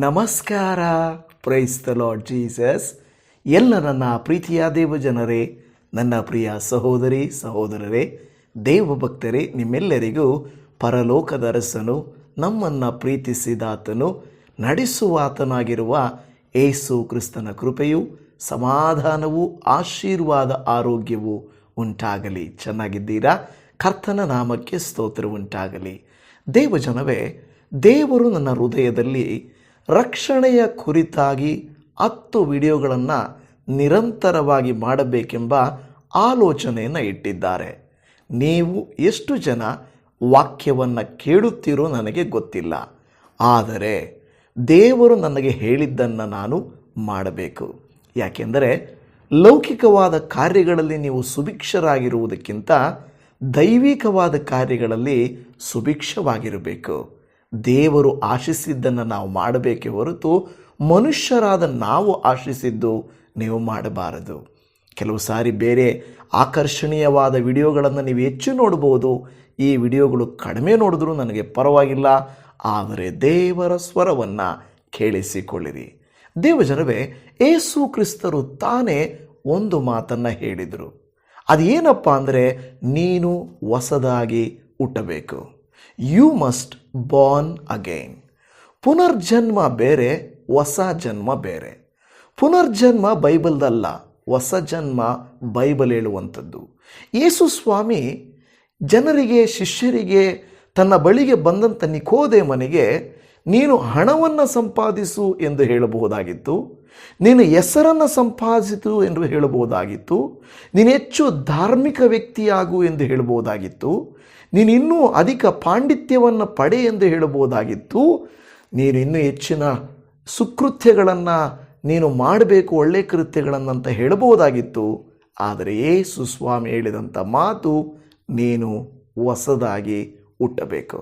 ನಮಸ್ಕಾರ. Price the Lord Jesus. ಎಲ್ಲ ನನ್ನ ಪ್ರೀತಿಯ ದೇವಜನರೇ, ನನ್ನ ಪ್ರಿಯ ಸಹೋದರಿ ಸಹೋದರರೇ, ದೇವಭಕ್ತರೇ, ನಿಮ್ಮೆಲ್ಲರಿಗೂ ಪರಲೋಕದ ಅರಸನು, ನಮ್ಮನ್ನು ಪ್ರೀತಿಸಿದಾತನು, ನಡೆಸುವಾತನಾಗಿರುವ ಯೇಸು ಕ್ರಿಸ್ತನ ಕೃಪೆಯು, ಸಮಾಧಾನವು, ಆಶೀರ್ವಾದ, ಆರೋಗ್ಯವು ಉಂಟಾಗಲಿ. ಚೆನ್ನಾಗಿದ್ದೀರಾ? ಕರ್ತನ ನಾಮಕ್ಕೆ ಸ್ತೋತ್ರ ಉಂಟಾಗಲಿ. ದೇವಜನವೇ, ದೇವರು ನನ್ನ ಹೃದಯದಲ್ಲಿ ರಕ್ಷಣೆಯ ಕುರಿತಾಗಿ 10 ವಿಡಿಯೋಗಳನ್ನು ನಿರಂತರವಾಗಿ ಮಾಡಬೇಕೆಂಬ ಆಲೋಚನೆಯನ್ನು ಇಟ್ಟಿದ್ದಾರೆ. ನೀವು ಎಷ್ಟು ಜನ ವಾಕ್ಯವನ್ನು ಕೇಳುತ್ತೀರೋ ನನಗೆ ಗೊತ್ತಿಲ್ಲ, ಆದರೆ ದೇವರು ನನಗೆ ಹೇಳಿದ್ದನ್ನು ನಾನು ಮಾಡಬೇಕು. ಯಾಕೆಂದರೆ ಲೌಕಿಕವಾದ ಕಾರ್ಯಗಳಲ್ಲಿ ನೀವು ಸುಭಿಕ್ಷರಾಗಿರುವುದಕ್ಕಿಂತ ದೈವಿಕವಾದ ಕಾರ್ಯಗಳಲ್ಲಿ ಸುಭಿಕ್ಷವಾಗಿರಬೇಕು. ದೇವರು ಆಶಿಸಿದ್ದನ್ನು ನಾವು ಮಾಡಬೇಕೇ ಹೊರತು ಮನುಷ್ಯರಾದ ನಾವು ಆಶಿಸಿದ್ದು ನೀವು ಮಾಡಬಾರದು. ಕೆಲವು ಸಾರಿ ಬೇರೆ ಆಕರ್ಷಣೀಯವಾದ ವಿಡಿಯೋಗಳನ್ನು ನೀವು ಹೆಚ್ಚು ನೋಡ್ಬೋದು, ಈ ವಿಡಿಯೋಗಳು ಕಡಿಮೆ ನೋಡಿದ್ರೂ ನನಗೆ ಪರವಾಗಿಲ್ಲ, ಆದರೆ ದೇವರ ಸ್ವರವನ್ನು ಕೇಳಿಸಿಕೊಳ್ಳಿರಿ. ದೇವಜನವೇ, ಯೇಸು ಕ್ರಿಸ್ತರು ತಾನೇ ಒಂದು ಮಾತನ್ನು ಹೇಳಿದರು. ಅದೇನಪ್ಪ ಅಂದರೆ, ನೀನು ಹೊಸದಾಗಿ ಹುಟ್ಟಬೇಕು. You must born again. ಪುನರ್ಜನ್ಮ ಬೇರೆ, ಹೊಸ ಜನ್ಮ ಬೇರೆ. ಪುನರ್ಜನ್ಮ ಬೈಬಲ್ದಲ್ಲ, ಹೊಸ ಜನ್ಮ ಬೈಬಲ್ ಹೇಳುವಂಥದ್ದು. ಯೇಸು ಸ್ವಾಮಿ ಜನರಿಗೆ, ಶಿಷ್ಯರಿಗೆ, ತನ್ನ ಬಳಿಗೆ ಬಂದಂಥ ನಿಕೋದೇಮನಿಗೆ ನೀನು ಹಣವನ್ನು ಸಂಪಾದಿಸು ಎಂದು ಹೇಳಬಹುದಾಗಿತ್ತು, ನೀನು ಹೆಸರನ್ನು ಸಂಪಾದಿಸು ಎಂದು ಹೇಳಬಹುದಾಗಿತ್ತು, ನೀನು ಹೆಚ್ಚು ಧಾರ್ಮಿಕ ವ್ಯಕ್ತಿಯಾಗು ಎಂದು ಹೇಳಬಹುದಾಗಿತ್ತು, ನೀನು ಇನ್ನೂ ಅಧಿಕ ಪಾಂಡಿತ್ಯವನ್ನು ಪಡೆ ಎಂದು ಹೇಳಬಹುದಾಗಿತ್ತು, ನೀನು ಇನ್ನೂ ಹೆಚ್ಚಿನ ಸುಕೃತ್ಯಗಳನ್ನು ನೀನು ಮಾಡಬೇಕು, ಒಳ್ಳೆ ಕೃತ್ಯಗಳನ್ನಂತ ಹೇಳಬಹುದಾಗಿತ್ತು. ಆದರೆ ಯೇಸು ಸ್ವಾಮಿ ಹೇಳಿದಂಥ ಮಾತು, ನೀನು ಹೊಸದಾಗಿ ಹುಟ್ಟಬೇಕು.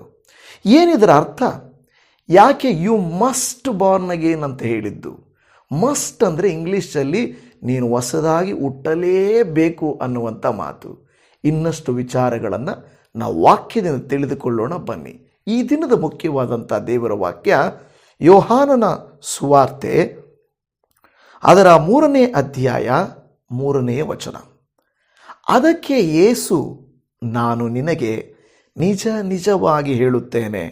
ಏನಿದರ ಅರ್ಥ? ಯಾಕೆ ಯು ಮಸ್ಟ್ ಬಾರ್ನ್ ಅಗೇನ್ ಅಂತ ಹೇಳಿದ್ದು? ಮಸ್ಟ್ ಅಂದರೆ ಇಂಗ್ಲೀಷಲ್ಲಿ ನೀನು ಹೊಸದಾಗಿ ಹುಟ್ಟಲೇಬೇಕು ಅನ್ನುವಂಥ ಮಾತು. ಇನ್ನಷ್ಟು ವಿಚಾರಗಳನ್ನು ನಾವು ವಾಕ್ಯದಿಂದ ತಿಳಿದುಕೊಳ್ಳೋಣ ಬನ್ನಿ. ಈ ದಿನದ ಮುಖ್ಯವಾದಂಥ ದೇವರ ವಾಕ್ಯ ಯೋಹಾನನ ಸುವಾರ್ತೆ ಅದರ 3ನೇ ಅಧ್ಯಾಯ 3ನೇ ವಚನ. ಅದಕ್ಕೆ ಯೇಸು, ನಾನು ನಿನಗೆ ನಿಜ ನಿಜವಾಗಿ ಹೇಳುತ್ತೇನೆ,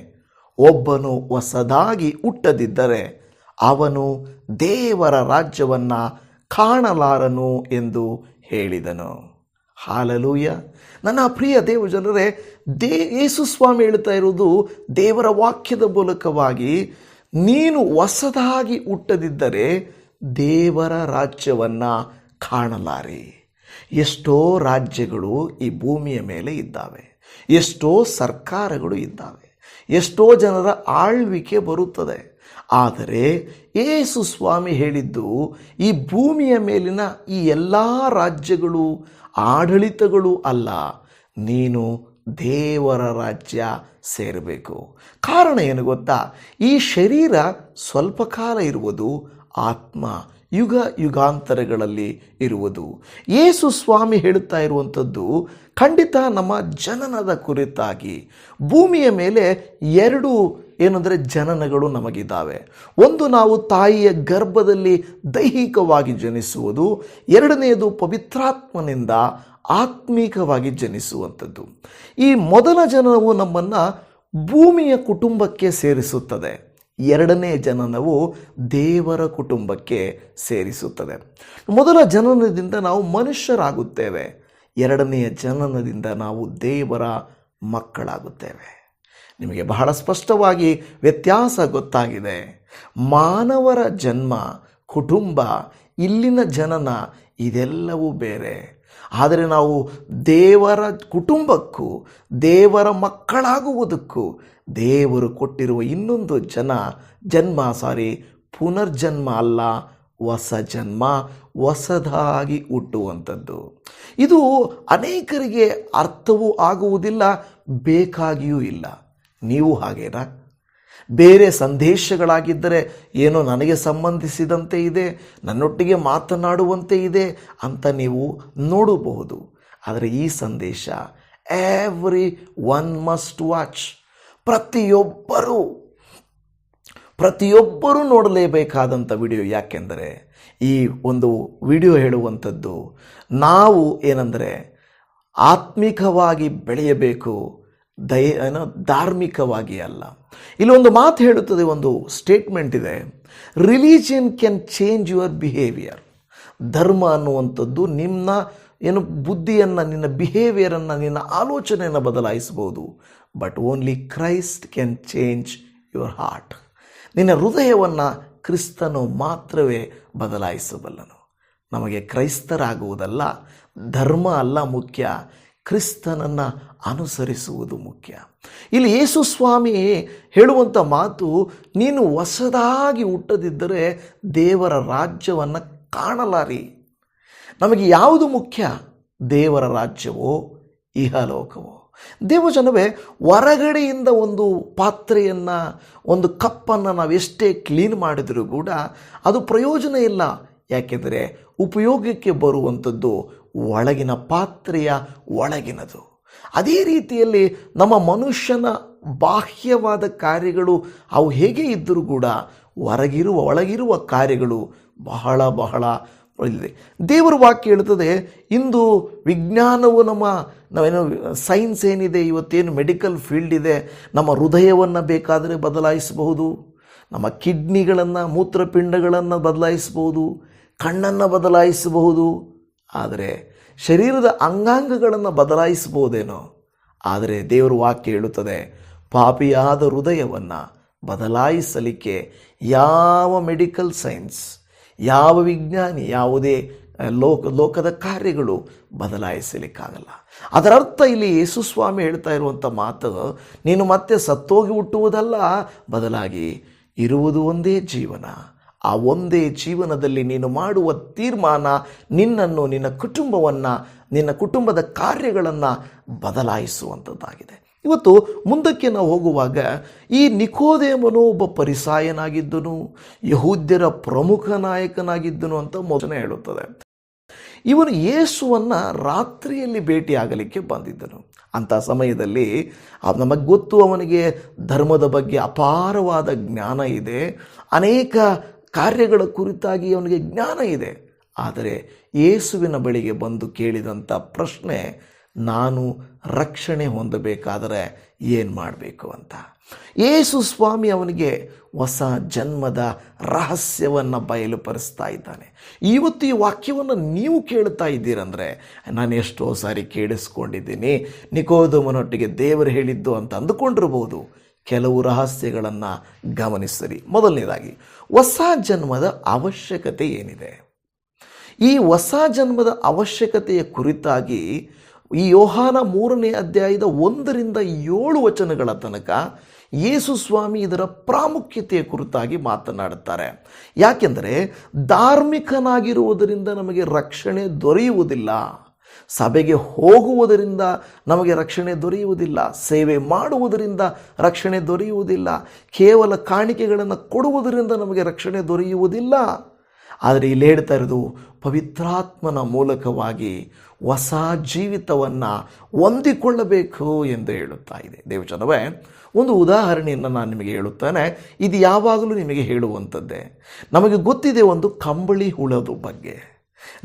ಒಬ್ಬನು ಹೊಸದಾಗಿ ಹುಟ್ಟದಿದ್ದರೆ ಅವನು ದೇವರ ರಾಜ್ಯವನ್ನು ಕಾಣಲಾರನು ಎಂದು ಹೇಳಿದನು. ಹಾಲೆಲೂಯ. ನನ್ನ ಪ್ರಿಯ ದೇವಜನರೇ, ಯೇಸು ಸ್ವಾಮಿ ಹೇಳ್ತಾ ಇರುವುದು ದೇವರ ವಾಕ್ಯದ ಮೂಲಕವಾಗಿ, ನೀನು ಹೊಸದಾಗಿ ಹುಟ್ಟದಿದ್ದರೆ ದೇವರ ರಾಜ್ಯವನ್ನು ಕಾಣಲಾರಿ. ಎಷ್ಟೋ ರಾಜ್ಯಗಳು ಈ ಭೂಮಿಯ ಮೇಲೆ ಇದ್ದಾವೆ, ಎಷ್ಟೋ ಸರ್ಕಾರಗಳು ಇದ್ದಾವೆ, ಎಷ್ಟೋ ಜನರ ಆಳ್ವಿಕೆ ಬರುತ್ತದೆ. ಆದರೆ ಯೇಸು ಸ್ವಾಮಿ ಹೇಳಿದ್ದು, ಈ ಭೂಮಿಯ ಮೇಲಿನ ಈ ಎಲ್ಲ ರಾಜ್ಯಗಳು, ಆಡಳಿತಗಳು ಅಲ್ಲ, ನೀನು ದೇವರ ರಾಜ್ಯ ಸೇರಬೇಕು. ಕಾರಣ ಏನು ಗೊತ್ತಾ? ಈ ಶರೀರ ಸ್ವಲ್ಪ ಕಾಲ ಇರುವುದು, ಆತ್ಮ ಯುಗ ಯುಗಾಂತರಗಳಲ್ಲಿ ಇರುವುದು. ಯೇಸು ಸ್ವಾಮಿ ಹೇಳುತ್ತಾ ಇರುವಂಥದ್ದು ಖಂಡಿತ ನಮ್ಮ ಜನನದ ಕುರಿತಾಗಿ. ಭೂಮಿಯ ಮೇಲೆ 2 ಏನಂದರೆ ಜನನಗಳು ನಮಗಿದ್ದಾವೆ. ಒಂದು, ನಾವು ತಾಯಿಯ ಗರ್ಭದಲ್ಲಿ ದೈಹಿಕವಾಗಿ ಜನಿಸುವುದು. 2ನೇದು ಪವಿತ್ರಾತ್ಮನಿಂದ ಆತ್ಮೀಕವಾಗಿ ಜನಿಸುವಂಥದ್ದು. ಈ ಮೊದಲ ಜನನವು ನಮ್ಮನ್ನು ಭೂಮಿಯ ಕುಟುಂಬಕ್ಕೆ ಸೇರಿಸುತ್ತದೆ, 2ನೇ ಜನನವು ದೇವರ ಕುಟುಂಬಕ್ಕೆ ಸೇರಿಸುತ್ತದೆ. ಮೊದಲ ಜನನದಿಂದ ನಾವು ಮನುಷ್ಯರಾಗುತ್ತೇವೆ, 2ನೆಯ ಜನನದಿಂದ ನಾವು ದೇವರ ಮಕ್ಕಳಾಗುತ್ತೇವೆ. ನಿಮಗೆ ಬಹಳ ಸ್ಪಷ್ಟವಾಗಿ ವ್ಯತ್ಯಾಸ ಗೊತ್ತಾಗಿದೆ. ಮಾನವರ ಜನ್ಮ, ಕುಟುಂಬ, ಇಲ್ಲಿನ ಜನನ ಇದೆಲ್ಲವೂ ಬೇರೆ. ಆದರೆ ನಾವು ದೇವರ ಕುಟುಂಬಕ್ಕೂ ದೇವರ ಮಕ್ಕಳಾಗುವುದಕ್ಕೂ ದೇವರು ಕೊಟ್ಟಿರುವ ಇನ್ನೊಂದು ಪುನರ್ಜನ್ಮ ಅಲ್ಲ, ಹೊಸ ಜನ್ಮ, ಹೊಸದಾಗಿ ಹುಟ್ಟುವಂಥದ್ದು. ಇದು ಅನೇಕರಿಗೆ ಅರ್ಥವೂ ಆಗುವುದಿಲ್ಲ, ಬೇಕಾಗಿಯೂ ಇಲ್ಲ. ನೀವು ಹಾಗೇನಾ? ಬೇರೆ ಸಂದೇಶಗಳಾಗಿದ್ದರೆ ಏನೋ ನನಗೆ ಸಂಬಂಧಿಸಿದಂತೆ ಇದೆ, ನನ್ನೊಟ್ಟಿಗೆ ಮಾತನಾಡುವಂತೆ ಇದೆ ಅಂತ ನೀವು ನೋಡಬಹುದು. ಆದರೆ ಈ ಸಂದೇಶ ಎವ್ರಿ ಒನ್ ಮಸ್ಟ್ ವಾಚ್. ಪ್ರತಿಯೊಬ್ಬರೂ ನೋಡಲೇಬೇಕಾದಂಥ ವಿಡಿಯೋ. ಯಾಕೆಂದರೆ ಈ ಒಂದು ವಿಡಿಯೋ ಹೇಳುವಂಥದ್ದು ನಾವು ಏನಂದರೆ ಆತ್ಮಿಕವಾಗಿ ಬೆಳೆಯಬೇಕು, ಧಾರ್ಮಿಕವಾಗಿ ಅಲ್ಲ. ಇಲ್ಲೊಂದು ಮಾತು ಹೇಳುತ್ತದೆ, ಒಂದು ಸ್ಟೇಟ್ಮೆಂಟ್ ಇದೆ, religion can change your behaviour. ಧರ್ಮ ಅನ್ನುವಂಥದ್ದು ನಿನ್ನ ಬುದ್ಧಿಯನ್ನು, ನಿನ್ನ ಬಿಹೇವಿಯರನ್ನು, ನಿನ್ನ ಆಲೋಚನೆಯನ್ನು ಬದಲಾಯಿಸಬಹುದು. But only Christ can change your heart. ನಿನ್ನ ಹೃದಯವನ್ನು ಕ್ರಿಸ್ತನು ಮಾತ್ರವೇ ಬದಲಾಯಿಸಬಲ್ಲನು. ನಮಗೆ ಕ್ರೈಸ್ತರಾಗುವುದಲ್ಲ, ಧರ್ಮ ಅಲ್ಲ ಮುಖ್ಯ, ಕ್ರಿಸ್ತನನ್ನು ಅನುಸರಿಸುವುದು ಮುಖ್ಯ. ಇಲ್ಲಿ ಯೇಸು ಸ್ವಾಮಿ ಹೇಳುವಂಥ ಮಾತು, ನೀನು ಹೊಸದಾಗಿ ಹುಟ್ಟದಿದ್ದರೆ ದೇವರ ರಾಜ್ಯವನ್ನು ಕಾಣಲಾರಿ. ನಮಗೆ ಯಾವುದು ಮುಖ್ಯ? ದೇವರ ರಾಜ್ಯವೋ ಇಹಲೋಕವೋ? ದೇವಜನವೇ, ಹೊರಗಡೆಯಿಂದ ಒಂದು ಪಾತ್ರೆಯನ್ನು, ಒಂದು ಕಪ್ಪನ್ನು ನಾವು ಎಷ್ಟೇ ಕ್ಲೀನ್ ಮಾಡಿದರೂ ಕೂಡ ಅದು ಪ್ರಯೋಜನ ಇಲ್ಲ. ಯಾಕೆಂದರೆ ಉಪಯೋಗಕ್ಕೆ ಬರುವಂಥದ್ದು ಒಳಗಿನ ಪಾತ್ರೆಯ ಒಳಗಿನದು. ಅದೇ ರೀತಿಯಲ್ಲಿ ನಮ್ಮ ಮನುಷ್ಯನ ಬಾಹ್ಯವಾದ ಕಾರ್ಯಗಳು ಅವು ಹೇಗೆ ಇದ್ದರೂ ಕೂಡ ಒಳಗಿರುವ ಕಾರ್ಯಗಳು ಬಹಳ ಬಹಳ ಇದೆ. ದೇವರ ವಾಕ್ಯ ಹೇಳುತ್ತದೆ, ಇಂದು ವಿಜ್ಞಾನವು ನಾವೇನೋ ಸೈನ್ಸ್ ಏನಿದೆ, ಇವತ್ತೇನು ಮೆಡಿಕಲ್ ಫೀಲ್ಡ್ ಇದೆ, ನಮ್ಮ ಹೃದಯವನ್ನು ಬೇಕಾದರೆ ಬದಲಾಯಿಸಬಹುದು, ನಮ್ಮ ಕಿಡ್ನಿಗಳನ್ನು, ಮೂತ್ರಪಿಂಡಗಳನ್ನು ಬದಲಾಯಿಸಬಹುದು, ಕಣ್ಣನ್ನು ಬದಲಾಯಿಸಬಹುದು. ಆದರೆ ಶರೀರದ ಅಂಗಾಂಗಗಳನ್ನು ಬದಲಾಯಿಸಬಹುದೇನೋ? ಆದರೆ ದೇವರ ವಾಕ್ಯ ಹೇಳುತ್ತದೆ, ಪಾಪಿಯಾದ ಹೃದಯವನ್ನು ಬದಲಾಯಿಸಲಿಕ್ಕೆ ಯಾವ ಮೆಡಿಕಲ್ ಸೈನ್ಸ್, ಯಾವ ವಿಜ್ಞಾನಿ, ಯಾವುದೇ ಲೋಕದ ಕಾರ್ಯಗಳು ಬದಲಾಯಿಸಲಿಕ್ಕಾಗಲ್ಲ. ಅದರರ್ಥ ಇಲ್ಲಿ ಯೇಸು ಸ್ವಾಮಿ ಹೇಳ್ತಾ ಇರುವಂಥ ಮಾತು, ನೀನು ಮತ್ತೆ ಸತ್ತೋಗಿ ಹುಟ್ಟುವುದಲ್ಲ, ಬದಲಾಗಿ ಇರುವುದು ಒಂದೇ ಜೀವನ. ಆ ಒಂದೇ ಜೀವನದಲ್ಲಿ ನೀನು ಮಾಡುವ ತೀರ್ಮಾನ ನಿನ್ನನ್ನು, ನಿನ್ನ ಕುಟುಂಬವನ್ನು, ನಿನ್ನ ಕುಟುಂಬದ ಕಾರ್ಯಗಳನ್ನು ಬದಲಾಯಿಸುವಂಥದ್ದಾಗಿದೆ. ಇವತ್ತು ಮುಂದಕ್ಕೆ ನಾವು ಹೋಗುವಾಗ, ಈ ನಿಕೋದೇಮನು ಒಬ್ಬ ಫರಿಸಾಯನಾಗಿದ್ದನು, ಯಹೂದ್ಯರ ಪ್ರಮುಖ ನಾಯಕನಾಗಿದ್ದನು ಅಂತ ವಚನ ಹೇಳುತ್ತದೆ. ಇವನು ಯೇಸುವನ್ನು ರಾತ್ರಿಯಲ್ಲಿ ಭೇಟಿಯಾಗಲಿಕ್ಕೆ ಬಂದಿದ್ದನು. ಅಂಥ ಸಮಯದಲ್ಲಿ ನಮಗೆ ಗೊತ್ತು, ಅವನಿಗೆ ಧರ್ಮದ ಬಗ್ಗೆ ಅಪಾರವಾದ ಜ್ಞಾನ ಇದೆ, ಅನೇಕ ಕಾರ್ಯಗಳ ಕುರಿತಾಗಿ ಅವನಿಗೆ ಜ್ಞಾನ ಇದೆ. ಆದರೆ ಯೇಸುವಿನ ಬಳಿಗೆ ಬಂದು ಕೇಳಿದಂಥ ಪ್ರಶ್ನೆ, ನಾನು ರಕ್ಷಣೆ ಹೊಂದಬೇಕಾದರೆ ಏನು ಮಾಡಬೇಕು ಅಂತ. ಯೇಸು ಸ್ವಾಮಿ ಅವನಿಗೆ ಹೊಸ ಜನ್ಮದ ರಹಸ್ಯವನ್ನು ಬಯಲುಪಡಿಸ್ತಾ ಇದ್ದಾನೆ. ಇವತ್ತು ಈ ವಾಕ್ಯವನ್ನು ನೀವು ಕೇಳ್ತಾ ಇದ್ದೀರಂದರೆ, ನಾನು ಎಷ್ಟೋ ಸಾರಿ ಕೇಳಿಸ್ಕೊಂಡಿದ್ದೀನಿ, ನಿಕೋದೇಮನೊಟ್ಟಿಗೆ ದೇವರು ಹೇಳಿದ್ದು ಅಂತ ಅಂದುಕೊಂಡಿರ್ಬೋದು. ಕೆಲವು ರಹಸ್ಯಗಳನ್ನು ಗಮನಿಸಿರಿ. ಮೊದಲನೇದಾಗಿ, ಹೊಸ ಜನ್ಮದ ಅವಶ್ಯಕತೆ ಏನಿದೆ? ಈ ಹೊಸ ಜನ್ಮದ ಅವಶ್ಯಕತೆಯ ಕುರಿತಾಗಿ ಈ ಯೋಹಾನ 3ನೇ ಅಧ್ಯಾಯದ 1-7 ವಚನಗಳ ತನಕ ಯೇಸು ಸ್ವಾಮಿ ಇದರ ಪ್ರಾಮುಖ್ಯತೆಯ ಕುರಿತಾಗಿ ಮಾತನಾಡುತ್ತಾರೆ. ಯಾಕೆಂದರೆ ಧಾರ್ಮಿಕನಾಗಿರುವುದರಿಂದ ನಮಗೆ ರಕ್ಷಣೆ ದೊರೆಯುವುದಿಲ್ಲ, ಸಭೆಗೆ ಹೋಗುವುದರಿಂದ ನಮಗೆ ರಕ್ಷಣೆ ದೊರೆಯುವುದಿಲ್ಲ, ಸೇವೆ ಮಾಡುವುದರಿಂದ ರಕ್ಷಣೆ ದೊರೆಯುವುದಿಲ್ಲ, ಕೇವಲ ಕಾಣಿಕೆಗಳನ್ನು ಕೊಡುವುದರಿಂದ ನಮಗೆ ರಕ್ಷಣೆ ದೊರೆಯುವುದಿಲ್ಲ. ಆದರೆ ಇಲ್ಲಿ ಹೇಳ್ತಾ ಇರೋದು, ಪವಿತ್ರಾತ್ಮನ ಮೂಲಕವಾಗಿ ಹೊಸ ಜೀವಿತವನ್ನು ಹೊಂದಿಕೊಳ್ಳಬೇಕು ಎಂದು ಹೇಳುತ್ತಾ ಇದೆ. ದೇವಜನವೇ, ಒಂದು ಉದಾಹರಣೆಯನ್ನು ನಾನು ನಿಮಗೆ ಹೇಳುತ್ತೇನೆ. ಇದು ಯಾವಾಗಲೂ ನಿಮಗೆ ಹೇಳುವಂಥದ್ದೇ. ನಮಗೆ ಗೊತ್ತಿದೆ ಒಂದು ಕಂಬಳಿ ಹುಳದ ಬಗ್ಗೆ.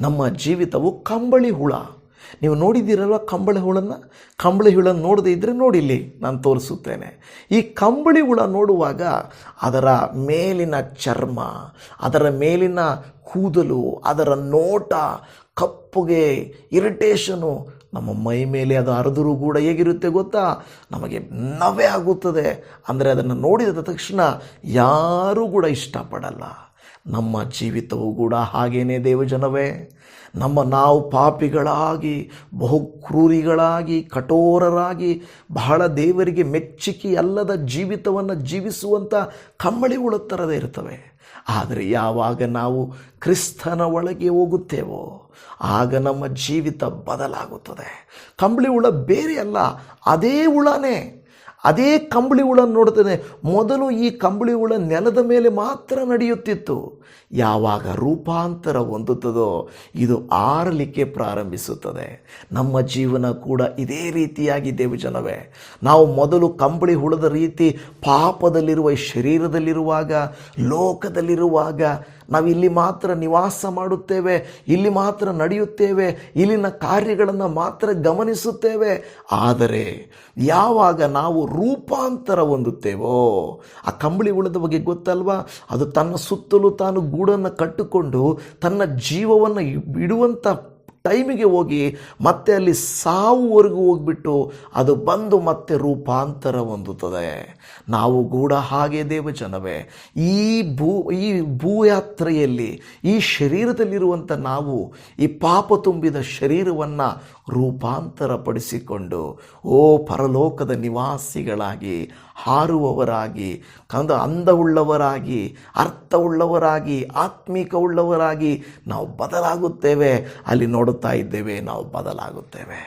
ನಮ್ಮ ಜೀವಿತವು ಕಂಬಳಿ ಹುಳ. ನೀವು ನೋಡಿದ್ದೀರಲ್ವ ಕಂಬಳಿ ಹುಳನ ನೋಡದೇ ಇದ್ದರೆ ನೋಡಿಲ್ಲಿ, ನಾನು ತೋರಿಸುತ್ತೇನೆ. ಈ ಕಂಬಳಿ ಹುಳ ನೋಡುವಾಗ ಅದರ ಮೇಲಿನ ಚರ್ಮ, ಅದರ ಮೇಲಿನ ಕೂದಲು, ಅದರ ನೋಟ, ಕಪ್ಪುಗೆ ಇರಿಟೇಷನು, ನಮ್ಮ ಮೈ ಮೇಲೆ ಅದು ಹರಿದರೂ ಕೂಡ ಹೇಗಿರುತ್ತೆ ಗೊತ್ತಾ? ನಮಗೆ ನವೆ ಆಗುತ್ತದೆ. ಅಂದರೆ ಅದನ್ನು ನೋಡಿದ ತಕ್ಷಣ ಯಾರೂ ಕೂಡ ಇಷ್ಟಪಡಲ್ಲ. ನಮ್ಮ ಜೀವಿತವೂ ಕೂಡ ಹಾಗೇನೇ ದೇವಜನವೇ. ನಾವು ಪಾಪಿಗಳಾಗಿ, ಬಹು ಕ್ರೂರಿಗಳಾಗಿ, ಕಠೋರರಾಗಿ, ಬಹಳ ದೇವರಿಗೆ ಮೆಚ್ಚುಗೆಯಲ್ಲದ ಜೀವಿತವನ್ನು ಜೀವಿಸುವಂಥ ಕಂಬಳಿ ಹುಳ ಥರದೇ ಇರ್ತವೆ. ಆದರೆ ಯಾವಾಗ ನಾವು ಕ್ರಿಸ್ತನ ಒಳಗೆ ಹೋಗುತ್ತೇವೋ ಆಗ ನಮ್ಮ ಜೀವಿತ ಬದಲಾಗುತ್ತದೆ. ಕಂಬಳಿ ಹುಳ ಬೇರೆ ಅಲ್ಲ, ಅದೇ ಹುಳನೇ. ಅದೇ ಕಂಬಳಿ ಹುಳ ನೋಡ್ತೇನೆ, ಮೊದಲು ಈ ಕಂಬಳಿ ಹುಳ ನೆಲದ ಮೇಲೆ ಮಾತ್ರ ನಡೆಯುತ್ತಿತ್ತು. ಯಾವಾಗ ರೂಪಾಂತರ ಹೊಂದುತ್ತದೋ ಇದು ಆರಲಿಕ್ಕೆ ಪ್ರಾರಂಭಿಸುತ್ತದೆ. ನಮ್ಮ ಜೀವನ ಕೂಡ ಇದೇ ರೀತಿಯಾಗಿ ದೇವಜನವೇ, ನಾವು ಮೊದಲು ಕಂಬಳಿ ಹುಳದ ರೀತಿ ಪಾಪದಲ್ಲಿರುವ ಈ ಶರೀರದಲ್ಲಿರುವಾಗ, ಲೋಕದಲ್ಲಿರುವಾಗ ನಾವು ಇಲ್ಲಿ ಮಾತ್ರ ನಿವಾಸ ಮಾಡುತ್ತೇವೆ, ಇಲ್ಲಿ ಮಾತ್ರ ನಡೆಯುತ್ತೇವೆ, ಇಲ್ಲಿನ ಕಾರ್ಯಗಳನ್ನು ಮಾತ್ರ ಗಮನಿಸುತ್ತೇವೆ. ಆದರೆ ಯಾವಾಗ ನಾವು ರೂಪಾಂತರ ಹೊಂದುತ್ತೇವೋ, ಆ ಕಂಬಳಿ ಹುಳದ ಬಗ್ಗೆ ಗೊತ್ತಲ್ವಾ, ಅದು ತನ್ನ ಸುತ್ತಲೂ ತಾನು ಗೂಡನ್ನು ಕಟ್ಟಿಕೊಂಡು ತನ್ನ ಜೀವವನ್ನು ಇಡುವಂಥ ಟೈಮಿಗೆ ಹೋಗಿ ಮತ್ತೆ ಅಲ್ಲಿ ಸಾವುವರೆಗೂ ಹೋಗ್ಬಿಟ್ಟು ಅದು ಬಂದು ಮತ್ತೆ ರೂಪಾಂತರ ಹೊಂದುತ್ತದೆ. ನಾವು ಕೂಡ ಹಾಗೆ ದೇವಜನವೇ, ಈ ಭೂಯಾತ್ರೆಯಲ್ಲಿ ಈ ಶರೀರದಲ್ಲಿರುವಂಥ ನಾವು ಈ ಪಾಪ ತುಂಬಿದ ಶರೀರವನ್ನು ರೂಪಾಂತರ ಪಡಿಸಿಕೊಂಡು ಪರಲೋಕದ ನಿವಾಸಿಗಳಾಗಿ, ಹಾರುವವರಾಗಿ, ಅಂದವುಳ್ಳವರಾಗಿ, ಅರ್ಥವುಳ್ಳವರಾಗಿ, ಆತ್ಮಿಕವುಳ್ಳವರಾಗಿ ನಾವು ಬದಲಾಗುತ್ತೇವೆ. ಅಲ್ಲಿ ನೋಡುತ್ತಾ ಇದ್ದೇವೆ, ನಾವು ಬದಲಾಗುತ್ತೇವೆ.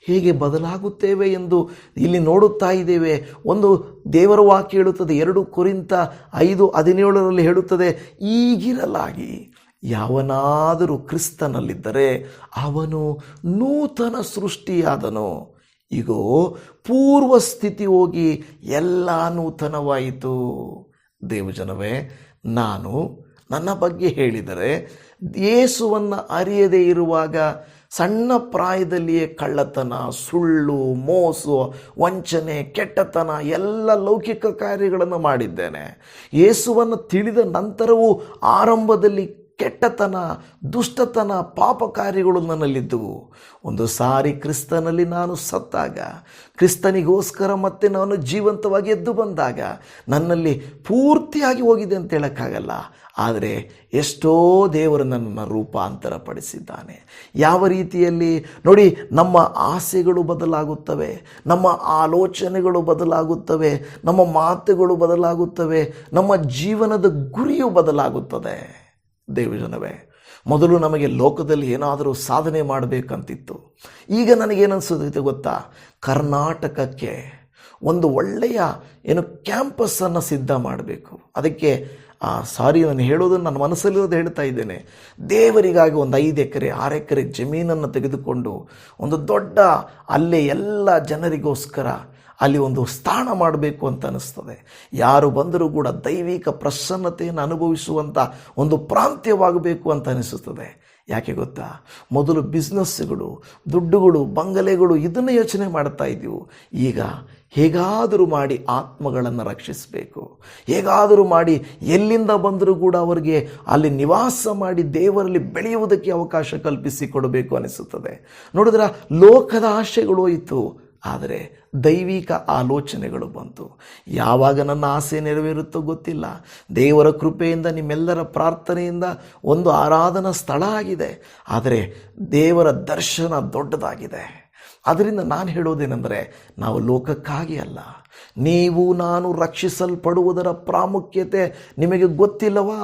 ಹೇಗೆ ಬದಲಾಗುತ್ತೇವೆ ಎಂದು ಇಲ್ಲಿ ನೋಡುತ್ತಾ ಇದ್ದೇವೆ. ಒಂದು ದೇವರ ವಾಕ್ಯ ಹೇಳುತ್ತದೆ, 2 ಕೊರಿಂಥ 5:17 ಹೇಳುತ್ತದೆ, ಈಗಿರಲಾಗಿ ಯಾವನಾದರೂ ಕ್ರಿಸ್ತನಲ್ಲಿದ್ದರೆ ಅವನು ನೂತನ ಸೃಷ್ಟಿಯಾದನು, ಈಗೋ ಪೂರ್ವ ಸ್ಥಿತಿ ಹೋಗಿ ಎಲ್ಲ ನೂತನವಾಯಿತು. ದೇವಜನವೇ, ನಾನು ನನ್ನ ಬಗ್ಗೆ ಹೇಳಿದರೆ, ಯೇಸುವನ್ನು ಅರಿಯದೇ ಇರುವಾಗ ಸಣ್ಣ ಪ್ರಾಯದಲ್ಲಿಯೇ ಕಳ್ಳತನ, ಸುಳ್ಳು, ಮೋಸ, ವಂಚನೆ, ಕೆಟ್ಟತನ ಎಲ್ಲ ಲೌಕಿಕ ಕಾರ್ಯಗಳನ್ನು ಮಾಡಿದ್ದೇನೆ. ಯೇಸುವನ್ನು ತಿಳಿದ ನಂತರವೂ ಆರಂಭದಲ್ಲಿ ಕೆಟ್ಟತನ, ದುಷ್ಟತನ, ಪಾಪ ಕಾರ್ಯಗಳು ನನ್ನಲ್ಲಿದ್ದವು. ಒಂದು ಸಾರಿ ಕ್ರಿಸ್ತನಲ್ಲಿ ನಾನು ಸತ್ತಾಗ, ಕ್ರಿಸ್ತನಿಗೋಸ್ಕರ ಮತ್ತೆ ನಾನು ಜೀವಂತವಾಗಿ ಎದ್ದು ಬಂದಾಗ ನನ್ನಲ್ಲಿ ಪೂರ್ತಿಯಾಗಿ ಹೋಗಿದೆ ಅಂತ ಹೇಳೋಕ್ಕಾಗಲ್ಲ. ಆದರೆ ಎಷ್ಟೋ ದೇವರು ನನ್ನನ್ನು ರೂಪಾಂತರ ಪಡಿಸಿದ್ದಾನೆ. ಯಾವ ರೀತಿಯಲ್ಲಿ ನೋಡಿ, ನಮ್ಮ ಆಸೆಗಳು ಬದಲಾಗುತ್ತವೆ, ನಮ್ಮ ಆಲೋಚನೆಗಳು ಬದಲಾಗುತ್ತವೆ, ನಮ್ಮ ಮಾತುಗಳು ಬದಲಾಗುತ್ತವೆ, ನಮ್ಮ ಜೀವನದ ಗುರಿಯು ಬದಲಾಗುತ್ತದೆ. ದೇವಜನವೇ, ಮೊದಲು ನಮಗೆ ಲೋಕದಲ್ಲಿ ಏನಾದರೂ ಸಾಧನೆ ಮಾಡಬೇಕಂತಿತ್ತು. ಈಗ ನನಗೇನನ್ಸುತ್ತೆ ಗೊತ್ತಾ, ಕರ್ನಾಟಕಕ್ಕೆ ಒಂದು ಒಳ್ಳೆಯ ಕ್ಯಾಂಪಸ್ಸನ್ನು ಸಿದ್ಧ ಮಾಡಬೇಕು. ಅದಕ್ಕೆ ನಾನು ಹೇಳೋದನ್ನು ನನ್ನ ಮನಸ್ಸಲ್ಲಿರೋದು ಹೇಳ್ತಾ ಇದ್ದೇನೆ. ದೇವರಿಗಾಗಿ ಒಂದು 5 ಎಕರೆ 6 ಎಕರೆ ಜಮೀನನ್ನು ತೆಗೆದುಕೊಂಡು ಒಂದು ದೊಡ್ಡ ಅಲ್ಲೇ ಎಲ್ಲ ಜನರಿಗೋಸ್ಕರ ಅಲ್ಲಿ ಒಂದು ಸ್ಥಾನ ಮಾಡಬೇಕು ಅಂತ ಅನ್ನಿಸ್ತದೆ. ಯಾರು ಬಂದರೂ ಕೂಡ ದೈವಿಕ ಪ್ರಸನ್ನತೆಯನ್ನು ಅನುಭವಿಸುವಂಥ ಒಂದು ಪ್ರಾಂತ್ಯವಾಗಬೇಕು ಅಂತ ಅನಿಸುತ್ತದೆ. ಯಾಕೆ ಗೊತ್ತಾ, ಮೊದಲು ಬಿಸ್ನೆಸ್ಗಳು, ದುಡ್ಡುಗಳು, ಬಂಗಲೆಗಳು ಇದನ್ನು ಯೋಚನೆ ಮಾಡ್ತಾ ಇದ್ದೀವಿ. ಈಗ ಹೇಗಾದರೂ ಮಾಡಿ ಆತ್ಮಗಳನ್ನು ರಕ್ಷಿಸಬೇಕು, ಹೇಗಾದರೂ ಮಾಡಿ ಎಲ್ಲಿಂದ ಬಂದರೂ ಕೂಡ ಅವರಿಗೆ ಅಲ್ಲಿ ನಿವಾಸ ಮಾಡಿ ದೇವರಲ್ಲಿ ಬೆಳೆಯುವುದಕ್ಕೆ ಅವಕಾಶ ಕಲ್ಪಿಸಿಕೊಡಬೇಕು ಅನಿಸುತ್ತದೆ. ನೋಡಿದ್ರೆ ಲೋಕದ ಆಶೆಗಳು ಹೋಯಿತು, ಆದರೆ ದೈವಿಕ ಆಲೋಚನೆಗಳು ಬಂತು. ಯಾವಾಗ ನನ್ನ ಆಸೆ ನೆರವೇರುತ್ತೋ ಗೊತ್ತಿಲ್ಲ. ದೇವರ ಕೃಪೆಯಿಂದ, ನಿಮ್ಮೆಲ್ಲರ ಪ್ರಾರ್ಥನೆಯಿಂದ ಒಂದು ಆರಾಧನಾ ಸ್ಥಳ ಆಗಿದೆ, ಆದರೆ ದೇವರ ದರ್ಶನ ದೊಡ್ಡದಾಗಿದೆ. ಅದರಿಂದ ನಾನು ಹೇಳೋದೇನೆಂದರೆ, ನಾವು ಲೋಕಕ್ಕಾಗಿ ಅಲ್ಲ, ನೀವು ನಾನು ರಕ್ಷಿಸಲ್ಪಡುವುದರ ಪ್ರಾಮುಖ್ಯತೆ ನಿಮಗೆ ಗೊತ್ತಿಲ್ಲವಾ?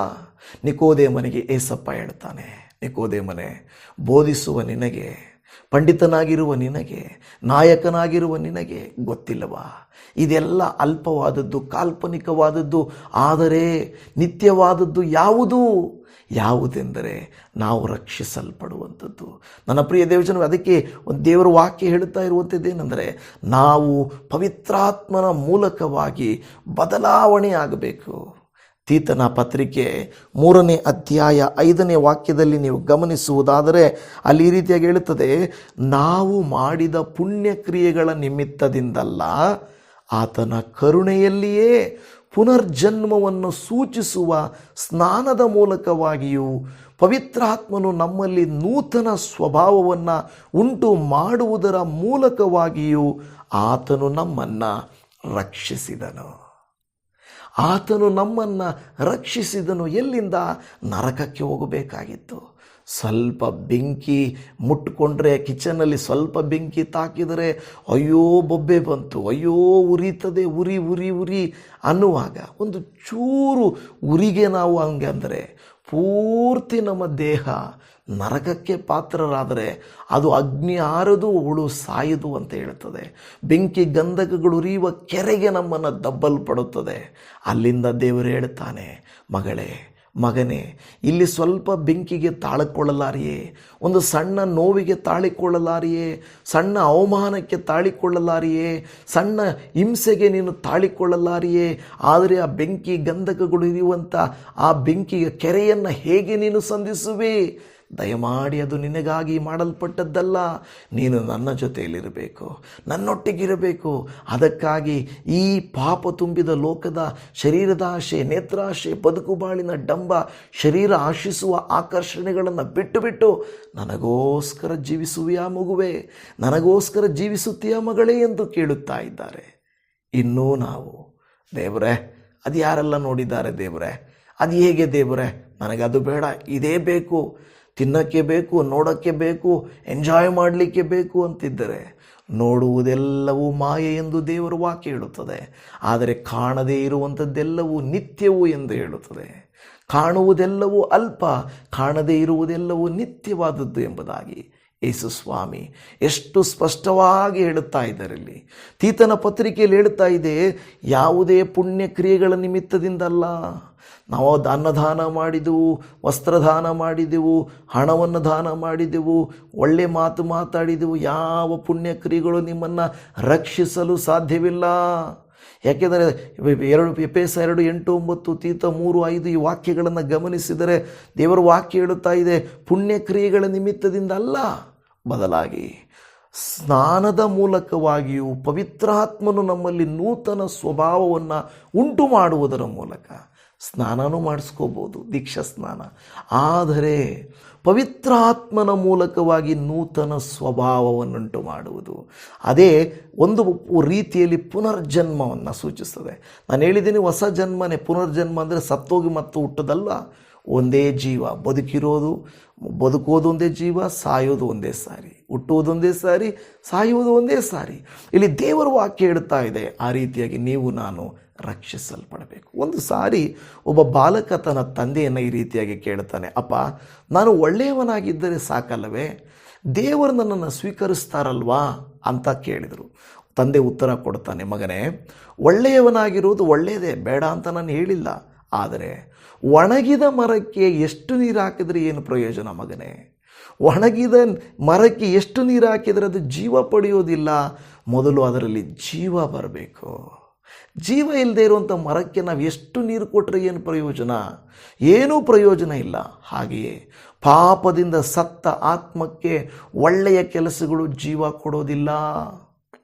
ನಿಕೋದೇಮನಿಗೆ ಏಸಪ್ಪ ಹೇಳ್ತಾನೆ, ನಿಕೋದೇಮನೆ, ಬೋಧಿಸುವ ನಿನಗೆ, ಪಂಡಿತನಾಗಿರುವ ನಿನಗೆ, ನಾಯಕನಾಗಿರುವ ನಿನಗೆ ಗೊತ್ತಿಲ್ಲವಾ? ಇದೆಲ್ಲ ಅಲ್ಪವಾದದ್ದು, ಕಾಲ್ಪನಿಕವಾದದ್ದು, ಆದರೆ ನಿತ್ಯವಾದದ್ದು ಯಾವುದೆಂದರೆ ನಾವು ರಕ್ಷಿಸಲ್ಪಡುವಂಥದ್ದು. ನನ್ನ ಪ್ರಿಯ ದೇವಜನವೇ, ಅದಕ್ಕೆ ಒಂದು ದೇವರ ವಾಕ್ಯ ಹೇಳುತ್ತಾ ಇರುವಂಥದ್ದೇನೆಂದರೆ, ನಾವು ಪವಿತ್ರಾತ್ಮನ ಮೂಲಕವಾಗಿ ಬದಲಾವಣೆ ಆಗಬೇಕು. ತೀತನ ಪತ್ರಿಕೆ 3ನೇ ಅಧ್ಯಾಯ 5ನೇ ವಾಕ್ಯದಲ್ಲಿ ನೀವು ಗಮನಿಸುವುದಾದರೆ ಅಲ್ಲಿ ಈ ರೀತಿಯಾಗಿ ಹೇಳುತ್ತದೆ, ನಾವು ಮಾಡಿದ ಪುಣ್ಯಕ್ರಿಯೆಗಳ ನಿಮಿತ್ತದಿಂದಲ್ಲ, ಆತನ ಕರುಣೆಯಲ್ಲಿಯೇ ಪುನರ್ಜನ್ಮವನ್ನು ಸೂಚಿಸುವ ಸ್ನಾನದ ಮೂಲಕವಾಗಿಯೂ ಪವಿತ್ರಾತ್ಮನು ನಮ್ಮಲ್ಲಿ ನೂತನ ಸ್ವಭಾವವನ್ನು ಉಂಟು ಮಾಡುವುದರ ಮೂಲಕವಾಗಿಯೂ ಆತನು ನಮ್ಮನ್ನು ರಕ್ಷಿಸಿದನು. ಆತನು ನಮ್ಮನ್ನು ರಕ್ಷಿಸಿದನು. ಎಲ್ಲಿಂದ? ನರಕಕ್ಕೆ ಹೋಗಬೇಕಾಗಿತ್ತು. ಸ್ವಲ್ಪ ಬೆಂಕಿ ಮುಟ್ಕೊಂಡ್ರೆ, ಕಿಚನಲ್ಲಿ ಸ್ವಲ್ಪ ಬೆಂಕಿ ತಾಕಿದರೆ ಅಯ್ಯೋ ಬೊಬ್ಬೆ ಬಂತು, ಅಯ್ಯೋ ಉರಿತದೆ, ಉರಿ ಉರಿ ಉರಿ ಅನ್ನುವಾಗ ಒಂದು ಚೂರು ಉರಿಗೆ ನಾವು ಹಂಗೆ ಅಂದರೆ ಪೂರ್ತಿ ನಮ್ಮ ದೇಹ ನರಕಕ್ಕೆ ಪಾತ್ರರಾದರೆ ಅದು ಅಗ್ನಿ ಆರದು ಹುಳು ಸಾಯದು ಅಂತ ಹೇಳುತ್ತದೆ. ಬೆಂಕಿ ಗಂಧಕಗಳು ಉರಿಯುವ ಕೆರೆಗೆ ನಮ್ಮನ್ನು ದಬ್ಬಲ್ಪಡುತ್ತದೆ. ಅಲ್ಲಿಂದ ದೇವರು ಹೇಳ್ತಾನೆ, ಮಗಳೇ ಮಗನೇ, ಇಲ್ಲಿ ಸ್ವಲ್ಪ ಬೆಂಕಿಗೆ ತಾಳಿಕೊಳ್ಳಲಾರಿಯೇ, ಒಂದು ಸಣ್ಣ ನೋವಿಗೆ ತಾಳಿಕೊಳ್ಳಲಾರಿಯೇ, ಸಣ್ಣ ಅವಮಾನಕ್ಕೆ ತಾಳಿಕೊಳ್ಳಲಾರಿಯೇ, ಸಣ್ಣ ಹಿಂಸೆಗೆ ನೀನು ತಾಳಿಕೊಳ್ಳಲಾರಿಯೇ. ಆದರೆ ಆ ಬೆಂಕಿ ಗಂಧಕಗಳು ಇರುವಂಥ ಆ ಬೆಂಕಿಯ ಕೆರೆಯನ್ನು ಹೇಗೆ ನೀನು ಸಂಧಿಸುವೆ? ದಯಮಾಡಿ ಅದು ನಿನಗಾಗಿ ಮಾಡಲ್ಪಟ್ಟದ್ದಲ್ಲ. ನೀನು ನನ್ನ ಜೊತೆಯಲ್ಲಿರಬೇಕು, ನನ್ನೊಟ್ಟಿಗಿರಬೇಕು. ಅದಕ್ಕಾಗಿ ಈ ಪಾಪ ತುಂಬಿದ ಲೋಕದ ಶರೀರದ ಆಶೆ, ನೇತ್ರಾಶೆ, ಬದುಕುಬಾಳಿನ ಡಂಬ, ಶರೀರ ಆಶಿಸುವ ಆಕರ್ಷಣೆಗಳನ್ನು ಬಿಟ್ಟು ನನಗೋಸ್ಕರ ಜೀವಿಸುವೆಯಾ ಮಗುವೆ, ನನಗೋಸ್ಕರ ಜೀವಿಸುತ್ತೀಯಾ ಮಗಳೇ ಎಂದು ಕೇಳುತ್ತಾ ಇದ್ದಾರೆ. ಇನ್ನೂ ನಾವು, ದೇವರೇ ಅದು ಯಾರೆಲ್ಲ ನೋಡಿದ್ದಾರೆ ದೇವರೇ, ಅದು ಹೇಗೆ ದೇವರೇ, ನನಗದು ಬೇಡ, ಇದೇ ಬೇಕು, ತಿನ್ನೋಕ್ಕೆ ಬೇಕು, ನೋಡೋಕ್ಕೆ ಬೇಕು, ಎಂಜಾಯ್ ಮಾಡಲಿಕ್ಕೆ ಬೇಕು ಅಂತಿದ್ದರೆ ನೋಡುವುದೆಲ್ಲವೂ ಮಾಯೆ ಎಂದು ದೇವರ ವಾಕ್ಯ ಹೇಳುತ್ತದೆ. ಆದರೆ ಕಾಣದೇ ಇರುವಂಥದ್ದೆಲ್ಲವೂ ನಿತ್ಯವು ಎಂದು ಹೇಳುತ್ತದೆ. ಕಾಣುವುದೆಲ್ಲವೂ ಅಲ್ಪ, ಕಾಣದೇ ಇರುವುದೆಲ್ಲವೂ ನಿತ್ಯವಾದದ್ದು ಎಂಬುದಾಗಿ ಯೇಸು ಸ್ವಾಮಿ ಎಷ್ಟು ಸ್ಪಷ್ಟವಾಗಿ ಹೇಳುತ್ತಾ ಇದ್ದಾರೆ. ಇಲ್ಲಿ ತೀತನ ಪತ್ರಿಕೆಯಲ್ಲಿ ಹೇಳುತ್ತಾ ಇದೆ, ಯಾವುದೇ ಪುಣ್ಯ ಕ್ರಿಯೆಗಳ ನಿಮಿತ್ತದಿಂದಲ್ಲ. ನಾವು ಅನ್ನದಾನ ಮಾಡಿದೆವು, ವಸ್ತ್ರದಾನ ಮಾಡಿದೆವು, ಹಣವನ್ನು ದಾನ ಮಾಡಿದೆವು, ಒಳ್ಳೆ ಮಾತು ಮಾತಾಡಿದೆವು, ಯಾವ ಪುಣ್ಯ ಕ್ರಿಯೆಗಳು ನಿಮ್ಮನ್ನು ರಕ್ಷಿಸಲು ಸಾಧ್ಯವಿಲ್ಲ. ಯಾಕೆಂದರೆ ಎಫೆಸ 2:8-9, ತೀತ 3:5 ಈ ವಾಕ್ಯಗಳನ್ನು ಗಮನಿಸಿದರೆ ದೇವರ ವಾಕ್ಯ ಹೇಳುತ್ತಾ ಇದೆ, ಪುಣ್ಯ ಕ್ರಿಯೆಗಳ ನಿಮಿತ್ತದಿಂದ ಅಲ್ಲ, ಬದಲಾಗಿ ಸ್ನಾನದ ಮೂಲಕವಾಗಿಯೂ ಪವಿತ್ರಾತ್ಮನು ನಮ್ಮಲ್ಲಿ ನೂತನ ಸ್ವಭಾವವನ್ನು ಉಂಟು ಮಾಡುವುದರ ಮೂಲಕ. ಸ್ನಾನನೂ ಮಾಡಿಸ್ಕೋಬೋದು, ದೀಕ್ಷಾ ಸ್ನಾನ, ಆದರೆ ಪವಿತ್ರಾತ್ಮನ ಮೂಲಕವಾಗಿ ನೂತನ ಸ್ವಭಾವವನ್ನುಂಟು ಮಾಡುವುದು, ಅದೇ ಒಂದು ರೀತಿಯಲ್ಲಿ ಪುನರ್ಜನ್ಮವನ್ನು ಸೂಚಿಸ್ತದೆ. ನಾನು ಹೇಳಿದ್ದೀನಿ, ಹೊಸ ಜನ್ಮನೇ. ಪುನರ್ಜನ್ಮ ಅಂದರೆ ಸತ್ತೋಗಿ ಮತ್ತು ಹುಟ್ಟೋದಲ್ಲ, ಒಂದೇ ಜೀವ, ಬದುಕೋದು ಒಂದೇ ಜೀವ, ಸಾಯೋದು ಒಂದೇ ಸಾರಿ, ಹುಟ್ಟುವುದು ಒಂದೇ ಸಾರಿ, ಸಾಯುವುದು ಒಂದೇ ಸಾರಿ. ಇಲ್ಲಿ ದೇವರ ವಾಕ್ಯ ಹೇಳುತ್ತಾ ಇದೆ, ಆ ರೀತಿಯಾಗಿ ನೀವು ನಾನು ರಕ್ಷಿಸಲ್ಪಡಬೇಕು. ಒಂದು ಸಾರಿ ಒಬ್ಬ ಬಾಲಕ ತನ್ನ ತಂದೆಯನ್ನು ಈ ರೀತಿಯಾಗಿ ಕೇಳ್ತಾನೆ, ಅಪ್ಪ ನಾನು ಒಳ್ಳೆಯವನಾಗಿದ್ದರೆ ಸಾಕಲ್ಲವೇ, ದೇವರು ನನ್ನನ್ನು ಸ್ವೀಕರಿಸ್ತಾರಲ್ವಾ ಅಂತ ಕೇಳಿದರು. ತಂದೆ ಉತ್ತರ ಕೊಡ್ತಾನೆ, ಮಗನೇ ಒಳ್ಳೆಯವನಾಗಿರುವುದು ಒಳ್ಳೆಯದೇ, ಬೇಡ ಅಂತ ನಾನು ಹೇಳಿಲ್ಲ, ಆದರೆ ಒಣಗಿದ ಮರಕ್ಕೆ ಎಷ್ಟು ನೀರು ಹಾಕಿದರೆ ಏನು ಪ್ರಯೋಜನ ಮಗನೇ? ಒಣಗಿದ ಮರಕ್ಕೆ ಎಷ್ಟು ನೀರು ಹಾಕಿದರೆ ಅದು ಜೀವ ಪಡೆಯೋದಿಲ್ಲ. ಮೊದಲು ಅದರಲ್ಲಿ ಜೀವ ಬರಬೇಕು. ಜೀವ ಇಲ್ಲದೆ ಇರುವಂಥ ಮರಕ್ಕೆ ನಾವು ಎಷ್ಟು ನೀರು ಕೊಟ್ಟರೆ ಏನು ಪ್ರಯೋಜನ? ಏನೂ ಪ್ರಯೋಜನ ಇಲ್ಲ. ಹಾಗೆಯೇ ಪಾಪದಿಂದ ಸತ್ತ ಆತ್ಮಕ್ಕೆ ಒಳ್ಳೆಯ ಕೆಲಸಗಳು ಜೀವ ಕೊಡೋದಿಲ್ಲ.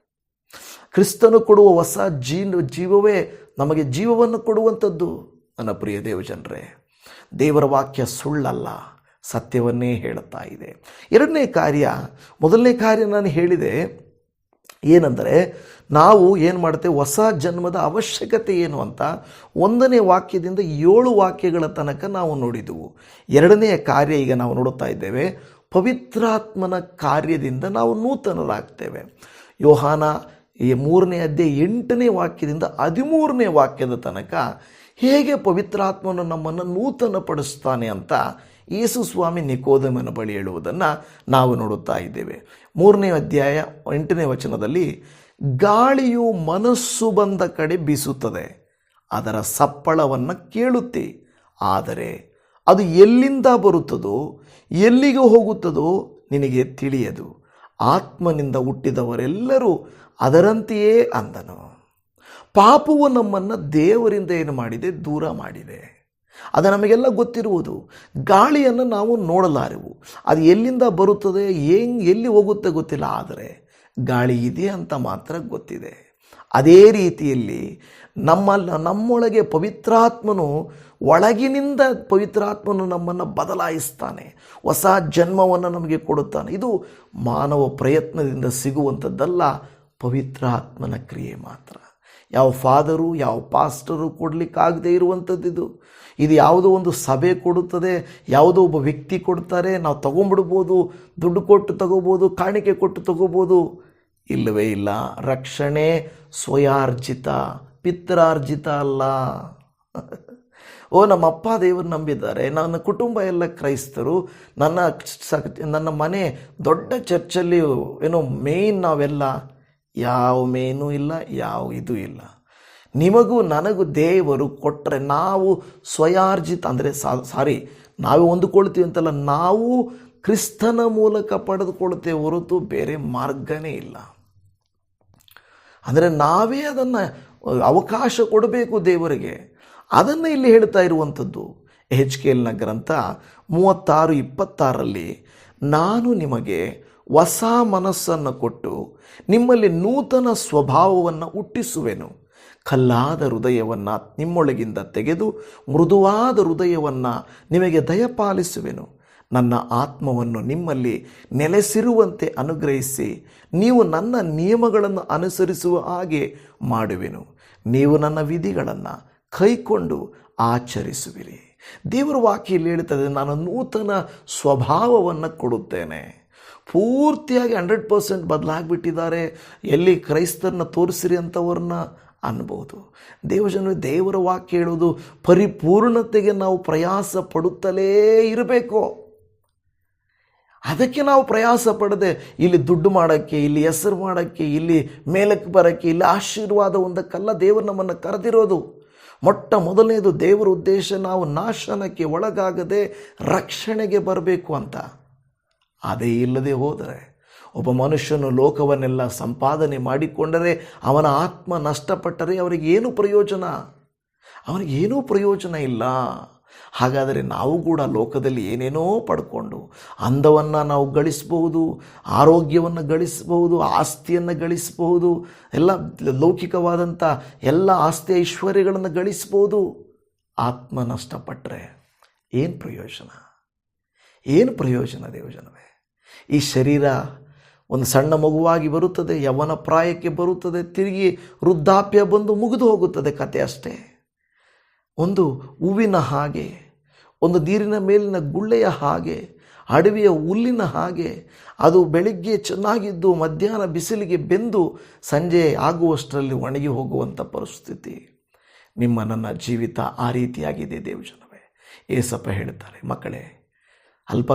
ಕ್ರಿಸ್ತನು ಕೊಡುವ ಹೊಸ ಜೀವವೇ ನಮಗೆ ಜೀವವನ್ನು ಕೊಡುವಂಥದ್ದು. ನನ್ನ ಪ್ರಿಯ ದೇವಜನರೇ, ದೇವರ ವಾಕ್ಯ ಸುಳ್ಳಲ್ಲ, ಸತ್ಯವನ್ನೇ ಹೇಳುತ್ತಾ ಇದೆ. ಮೊದಲನೇ ಕಾರ್ಯ ನಾನು ಹೇಳಿದೆ ಏನೆಂದರೆ, ನಾವು ಏನು ಮಾಡ್ತೇವೆ, ಹೊಸ ಜನ್ಮದ ಅವಶ್ಯಕತೆ ಏನು ಅಂತ 1ನೇ ವಾಕ್ಯದಿಂದ 7 ವಾಕ್ಯಗಳ ತನಕ ನಾವು ನೋಡಿದೆವು. 2ನೇ ಕಾರ್ಯ ಈಗ ನಾವು ನೋಡುತ್ತಾ ಇದ್ದೇವೆ, ಪವಿತ್ರಾತ್ಮನ ಕಾರ್ಯದಿಂದ ನಾವು ನೂತನರಾಗ್ತೇವೆ. ಯೋಹಾನ 3ನೇ ಅಧ್ಯಾಯ 8ನೇ ವಾಕ್ಯದಿಂದ 13ನೇ ವಾಕ್ಯದ ತನಕ ಹೇಗೆ ಪವಿತ್ರಾತ್ಮನು ನಮ್ಮನ್ನು ನೂತನಪಡಿಸ್ತಾನೆ ಅಂತ ಯೇಸು ಸ್ವಾಮಿ ನಿಕೋದೇಮನ ಬಳಿ ಹೇಳುವುದನ್ನು ನಾವು ನೋಡುತ್ತಾ ಇದ್ದೇವೆ. 3ನೇ ಅಧ್ಯಾಯ 8ನೇ ವಚನದಲ್ಲಿ, ಗಾಳಿಯು ಮನಸ್ಸು ಬಂದ ಕಡೆ ಬೀಸುತ್ತದೆ, ಅದರ ಸಪ್ಪಳವನ್ನು ಕೇಳುತ್ತೆ, ಆದರೆ ಅದು ಎಲ್ಲಿಂದ ಬರುತ್ತದೋ ಎಲ್ಲಿಗೆ ಹೋಗುತ್ತದೋ ನಿನಗೆ ತಿಳಿಯದು. ಆತ್ಮನಿಂದ ಹುಟ್ಟಿದವರೆಲ್ಲರೂ ಅದರಂತೆಯೇ ಅಂದನು. ಪಾಪವು ನಮ್ಮನ್ನು ದೇವರಿಂದ ಏನು ಮಾಡಿದೆ? ದೂರ ಮಾಡಿದೆ. ಅದು ನಮಗೆಲ್ಲ ಗೊತ್ತಿರುವುದು. ಗಾಳಿಯನ್ನು ನಾವು ನೋಡಲಾರೆವು, ಅದು ಎಲ್ಲಿಂದ ಬರುತ್ತದೆ, ಎಲ್ಲಿ ಹೋಗುತ್ತೆ ಗೊತ್ತಿಲ್ಲ, ಆದರೆ ಗಾಳಿ ಇದೆ ಅಂತ ಮಾತ್ರ ಗೊತ್ತಿದೆ. ಅದೇ ರೀತಿಯಲ್ಲಿ ನಮ್ಮೊಳಗೆ ಪವಿತ್ರಾತ್ಮನು, ಒಳಗಿನಿಂದ ಪವಿತ್ರಾತ್ಮನು ನಮ್ಮನ್ನು ಬದಲಾಯಿಸ್ತಾನೆ, ಹೊಸ ಜನ್ಮವನ್ನು ನಮಗೆ ಕೊಡುತ್ತಾನೆ. ಇದು ಮಾನವ ಪ್ರಯತ್ನದಿಂದ ಸಿಗುವಂಥದ್ದಲ್ಲ, ಪವಿತ್ರಾತ್ಮನ ಕ್ರಿಯೆ ಮಾತ್ರ. ಯಾವ ಫಾದರು, ಯಾವ ಪಾಸ್ಟರು ಕೊಡಲಿಕ್ಕಾಗದೇ ಇರುವಂಥದ್ದು ಇದು ಯಾವುದೋ ಒಂದು ಸಭೆ ಕೊಡುತ್ತದೆ, ಯಾವುದೋ ಒಬ್ಬ ವ್ಯಕ್ತಿ ಕೊಡ್ತಾರೆ, ನಾವು ತಗೊಂಡ್ಬಿಡ್ಬೋದು, ದುಡ್ಡು ಕೊಟ್ಟು ತಗೋಬೋದು, ಕಾಣಿಕೆ ಕೊಟ್ಟು ತಗೋಬೋದು. ಇಲ್ಲವೇ ಇಲ್ಲ. ರಕ್ಷಣೆ ಸ್ವಯಾರ್ಜಿತ, ಪಿತ್ರಾರ್ಜಿತ ಅಲ್ಲ. ನಮ್ಮ ಅಪ್ಪ ದೇವರು ನಂಬಿದ್ದಾರೆ, ನನ್ನ ಕುಟುಂಬ ಎಲ್ಲ ಕ್ರೈಸ್ತರು, ನನ್ನ ಮನೆ ದೊಡ್ಡ ಚರ್ಚಲ್ಲಿ ಮೇಯ್ನ್ ನಾವೆಲ್ಲ. ಯಾವ ಮೇನೂ ಇಲ್ಲ, ಯಾವ ಇದು ಇಲ್ಲ. ನಿಮಗೂ ನನಗೂ ದೇವರು ಕೊಟ್ಟರೆ ನಾವು ಸ್ವಯಾರ್ಜಿತ ಅಂದರೆ ನಾವೇ ಹೊಂದಿಕೊಳ್ತೀವಿ ಅಂತಲ್ಲ, ನಾವು ಕ್ರಿಸ್ತನ ಮೂಲಕ ಪಡೆದುಕೊಳ್ತೇವೆ ಹೊರತು ಬೇರೆ ಮಾರ್ಗನೇ ಇಲ್ಲ. ಅಂದರೆ ನಾವೇ ಅದನ್ನು ಅವಕಾಶ ಕೊಡಬೇಕು ದೇವರಿಗೆ. ಅದನ್ನು ಇಲ್ಲಿ ಹೇಳ್ತಾ ಇರುವಂಥದ್ದು ಎಹೆಜ್ಕೇಲನ ಗ್ರಂಥ 36:26 ನಾನು ನಿಮಗೆ ಹೊಸ ಮನಸ್ಸನ್ನು ಕೊಟ್ಟು ನಿಮ್ಮಲ್ಲಿ ನೂತನ ಸ್ವಭಾವವನ್ನು ಹುಟ್ಟಿಸುವೆನು, ಕಲ್ಲಾದ ಹೃದಯವನ್ನು ನಿಮ್ಮೊಳಗಿಂದ ತೆಗೆದು ಮೃದುವಾದ ಹೃದಯವನ್ನು ನಿಮಗೆ ದಯಪಾಲಿಸುವೆನು. ನನ್ನ ಆತ್ಮವನ್ನು ನಿಮ್ಮಲ್ಲಿ ನೆಲೆಸಿರುವಂತೆ ಅನುಗ್ರಹಿಸಿ ನೀವು ನನ್ನ ನಿಯಮಗಳನ್ನು ಅನುಸರಿಸುವ ಹಾಗೆ ಮಾಡುವೆನು. ನೀವು ನನ್ನ ವಿಧಿಗಳನ್ನು ಕೈಕೊಂಡು ಆಚರಿಸುವಿರಿ. ದೇವರ ವಾಕ್ಯಲ್ಲಿ ಹೇಳ್ತದೆ, ನಾನು ನೂತನ ಸ್ವಭಾವವನ್ನು ಕೊಡುತ್ತೇನೆ. ಪೂರ್ತಿಯಾಗಿ 100% ಬದಲಾಗಿಬಿಟ್ಟಿದ್ದಾರೆ. ಎಲ್ಲಿ ಕ್ರೈಸ್ತರನ್ನ ತೋರಿಸಿರಿ ಅಂತವ್ರನ್ನ ಅನ್ಬೋದು. ದೇವರ ವಾಕ್ಯ ಹೇಳೋದು ಪರಿಪೂರ್ಣತೆಗೆ ನಾವು ಪ್ರಯಾಸ ಪಡುತ್ತಲೇ ಇರಬೇಕು. ಅದಕ್ಕೆ ನಾವು ಪ್ರಯಾಸ ಪಡದೆ ಇಲ್ಲಿ ದುಡ್ಡು ಮಾಡೋಕ್ಕೆ, ಇಲ್ಲಿ ಹೆಸರು ಮಾಡೋಕ್ಕೆ, ಇಲ್ಲಿ ಮೇಲಕ್ಕೆ ಬರೋಕ್ಕೆ, ಇಲ್ಲಿ ಆಶೀರ್ವಾದ ಹೊಂದಕ್ಕಲ್ಲ ದೇವರು ನಮ್ಮನ್ನು ಕರೆದಿರೋದು. ಮೊದಲನೇದು ದೇವರ ಉದ್ದೇಶ ನಾವು ನಾಶನಕ್ಕೆ ಒಳಗಾಗದೆ ರಕ್ಷಣೆಗೆ ಬರಬೇಕು ಅಂತ. ಅದೇ ಇಲ್ಲದೆ ಹೋದರೆ ಒಬ್ಬ ಮನುಷ್ಯನು ಲೋಕವನ್ನೆಲ್ಲ ಸಂಪಾದನೆ ಮಾಡಿಕೊಂಡರೆ ಅವನ ಆತ್ಮ ನಷ್ಟಪಟ್ಟರೆ ಅವರಿಗೇನು ಪ್ರಯೋಜನ? ಅವನಿಗೇನೂ ಪ್ರಯೋಜನ ಇಲ್ಲ. ಹಾಗಾದರೆ ನಾವು ಕೂಡ ಲೋಕದಲ್ಲಿ ಏನೇನೋ ಪಡ್ಕೊಂಡು ಅಂದವನ್ನು ನಾವು ಗಳಿಸ್ಬಹುದು, ಆರೋಗ್ಯವನ್ನು ಗಳಿಸಬಹುದು, ಆಸ್ತಿಯನ್ನು ಗಳಿಸಬಹುದು, ಎಲ್ಲ ಲೌಕಿಕವಾದಂಥ ಎಲ್ಲ ಆಸ್ತಿ ಐಶ್ವರ್ಯಗಳನ್ನು ಗಳಿಸ್ಬೋದು. ಆತ್ಮ ನಷ್ಟಪಟ್ಟರೆ ಏನು ಪ್ರಯೋಜನ? ಏನು ಪ್ರಯೋಜನ ದೇವಜನವೇ? ಈ ಶರೀರ ಒಂದು ಸಣ್ಣ ಮಗುವಾಗಿ ಬರುತ್ತದೆ, ಯೌವನ ಪ್ರಾಯಕ್ಕೆ ಬರುತ್ತದೆ, ತಿರುಗಿ ವೃದ್ಧಾಪ್ಯ ಬಂದು ಮುಗಿದು ಹೋಗುತ್ತದೆ, ಕತೆ ಅಷ್ಟೇ. ಒಂದು ಹೂವಿನ ಹಾಗೆ, ಒಂದು ನೀರಿನ ಮೇಲಿನ ಗುಳ್ಳೆಯ ಹಾಗೆ, ಅಡವಿಯ ಹುಲ್ಲಿನ ಹಾಗೆ ಅದು ಬೆಳಿಗ್ಗೆ ಚೆನ್ನಾಗಿದ್ದು ಮಧ್ಯಾಹ್ನ ಬಿಸಿಲಿಗೆ ಬೆಂದು ಸಂಜೆ ಆಗುವಷ್ಟರಲ್ಲಿ ಒಣಗಿ ಹೋಗುವಂಥ ಪರಿಸ್ಥಿತಿ. ನನ್ನ ಜೀವಿತ ಆ ರೀತಿಯಾಗಿದೆ ದೇವಜನವೇ. ಏಸಪ್ಪ ಹೇಳ್ತಾರೆ, ಮಕ್ಕಳೇ, ಸ್ವಲ್ಪ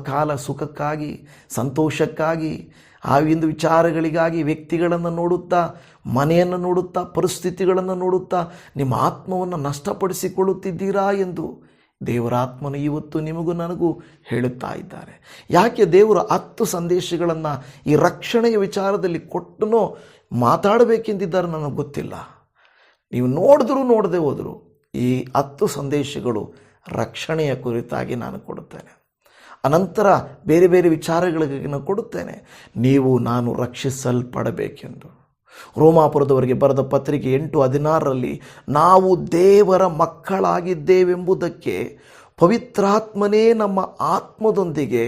ಕಾಲ ಸುಖಕ್ಕಾಗಿ, ಸಂತೋಷಕ್ಕಾಗಿ, ಆ ಒಂದು ವಿಚಾರಗಳಿಗಾಗಿ ವ್ಯಕ್ತಿಗಳನ್ನು ನೋಡುತ್ತಾ, ಮನೆಯನ್ನು ನೋಡುತ್ತಾ, ಪರಿಸ್ಥಿತಿಗಳನ್ನು ನೋಡುತ್ತಾ ನಿಮ್ಮ ಆತ್ಮವನ್ನು ನಷ್ಟಪಡಿಸಿಕೊಳ್ಳುತ್ತಿದ್ದೀರಾ ಎಂದು ದೇವರಾತ್ಮನು ಇವತ್ತು ನಿಮಗೂ ನನಗೂ ಹೇಳುತ್ತಾ ಇದ್ದಾರೆ. ಯಾಕೆ ದೇವರು 10 ಸಂದೇಶಗಳನ್ನು ಈ ರಕ್ಷಣೆಯ ವಿಚಾರದಲ್ಲಿ ಕೊಟ್ಟನೋ ಮಾತಾಡಬೇಕೆಂದಿದ್ದಾರೆ ನನಗೆ ಗೊತ್ತಿಲ್ಲ. ನೀವು ನೋಡದೆ ಹೋದರು ಈ 10 ಸಂದೇಶಗಳು ರಕ್ಷಣೆಯ ಕುರಿತಾಗಿ ನಾನು ಕೊಡುತ್ತೇನೆ. ಅನಂತರ ಬೇರೆ ಬೇರೆ ವಿಚಾರಗಳಿಗೆ ನಾನು ಕೊಡುತ್ತೇನೆ. ನಾನು ರಕ್ಷಿಸಲ್ಪಡಬೇಕೆಂದು ರೋಮಾಪುರದವರಿಗೆ ಬರೆದ ಪತ್ರಿಕೆ 8:16 ನಾವು ದೇವರ ಮಕ್ಕಳಾಗಿದ್ದೇವೆಂಬುದಕ್ಕೆ ಪವಿತ್ರಾತ್ಮನೇ ನಮ್ಮ ಆತ್ಮದೊಂದಿಗೆ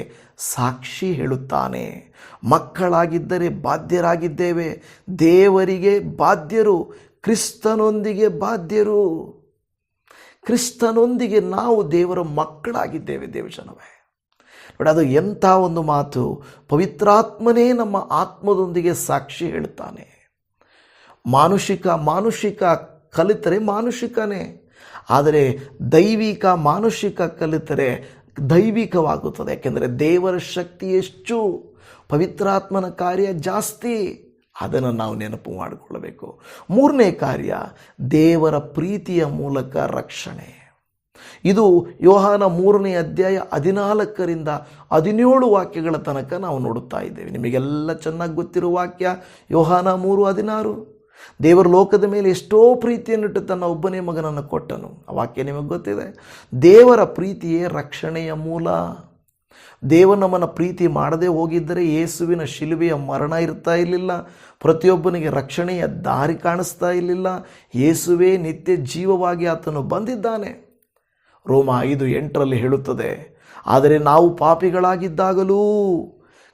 ಸಾಕ್ಷಿ ಹೇಳುತ್ತಾನೆ. ಮಕ್ಕಳಾಗಿದ್ದರೆ ಬಾಧ್ಯರಾಗಿದ್ದೇವೆ, ದೇವರಿಗೆ ಬಾಧ್ಯರು, ಕ್ರಿಸ್ತನೊಂದಿಗೆ ಬಾಧ್ಯರು. ಕ್ರಿಸ್ತನೊಂದಿಗೆ ನಾವು ದೇವರ ಮಕ್ಕಳಾಗಿದ್ದೇವೆ ದೇವಜನವೇ. ನೋಡಿ, ಅದು ಎಂಥ ಒಂದು ಮಾತು! ಪವಿತ್ರಾತ್ಮನೇ ನಮ್ಮ ಆತ್ಮದೊಂದಿಗೆ ಸಾಕ್ಷಿ ಹೇಳ್ತಾನೆ. ಮಾನುಷಿಕ ಕಲಿತರೆ ಮಾನುಷಿಕನೇ, ಆದರೆ ದೈವಿಕ ಮಾನುಷಿಕ ಕಲಿತರೆ ದೈವಿಕವಾಗುತ್ತದೆ. ಯಾಕೆಂದರೆ ದೇವರ ಶಕ್ತಿ ಎಷ್ಟು, ಪವಿತ್ರಾತ್ಮನ ಕಾರ್ಯ ಜಾಸ್ತಿ. ಅದನ್ನು ನಾವು ನೆನಪು ಮಾಡಿಕೊಳ್ಳಬೇಕು. 3ನೇ ಕಾರ್ಯ, ದೇವರ ಪ್ರೀತಿಯ ಮೂಲಕ ರಕ್ಷಣೆ. ಇದು ಯೋಹಾನ 3ನೇ ಅಧ್ಯಾಯ 14ರಿಂದ 17 ವಾಕ್ಯಗಳ ತನಕ ನಾವು ನೋಡುತ್ತಾ ಇದ್ದೇವೆ. ನಿಮಗೆಲ್ಲ ಚೆನ್ನಾಗಿ ಗೊತ್ತಿರುವ ವಾಕ್ಯ ಯೋಹಾನ 3:16. ದೇವರ ಲೋಕದ ಮೇಲೆ ಎಷ್ಟೋ ಪ್ರೀತಿಯನ್ನಿಟ್ಟು ತನ್ನ ಒಬ್ಬನೇ ಮಗನನ್ನು ಕೊಟ್ಟನು. ಆ ವಾಕ್ಯ ನಿಮಗೆ ಗೊತ್ತಿದೆ. ದೇವರ ಪ್ರೀತಿಯೇ ರಕ್ಷಣೆಯ ಮೂಲ. ದೇವರು ನಮ್ಮನ್ನು ಪ್ರೀತಿ ಮಾಡದೆ ಹೋಗಿದ್ದರೆ ಯೇಸುವಿನ ಶಿಲುಬೆಯ ಮರಣ ಇರ್ತಾ ಇರಲಿಲ್ಲ, ಪ್ರತಿಯೊಬ್ಬನಿಗೆ ರಕ್ಷಣೆಯ ದಾರಿ ಕಾಣಿಸ್ತಾ ಇರಲಿಲ್ಲ. ಯೇಸುವೇ ನಿತ್ಯ ಜೀವವಾಗಿ ಆತನು ಬಂದಿದ್ದಾನೆ. ರೋಮ 5:8 ಹೇಳುತ್ತದೆ, ಆದರೆ ನಾವು ಪಾಪಿಗಳಾಗಿದ್ದಾಗಲೂ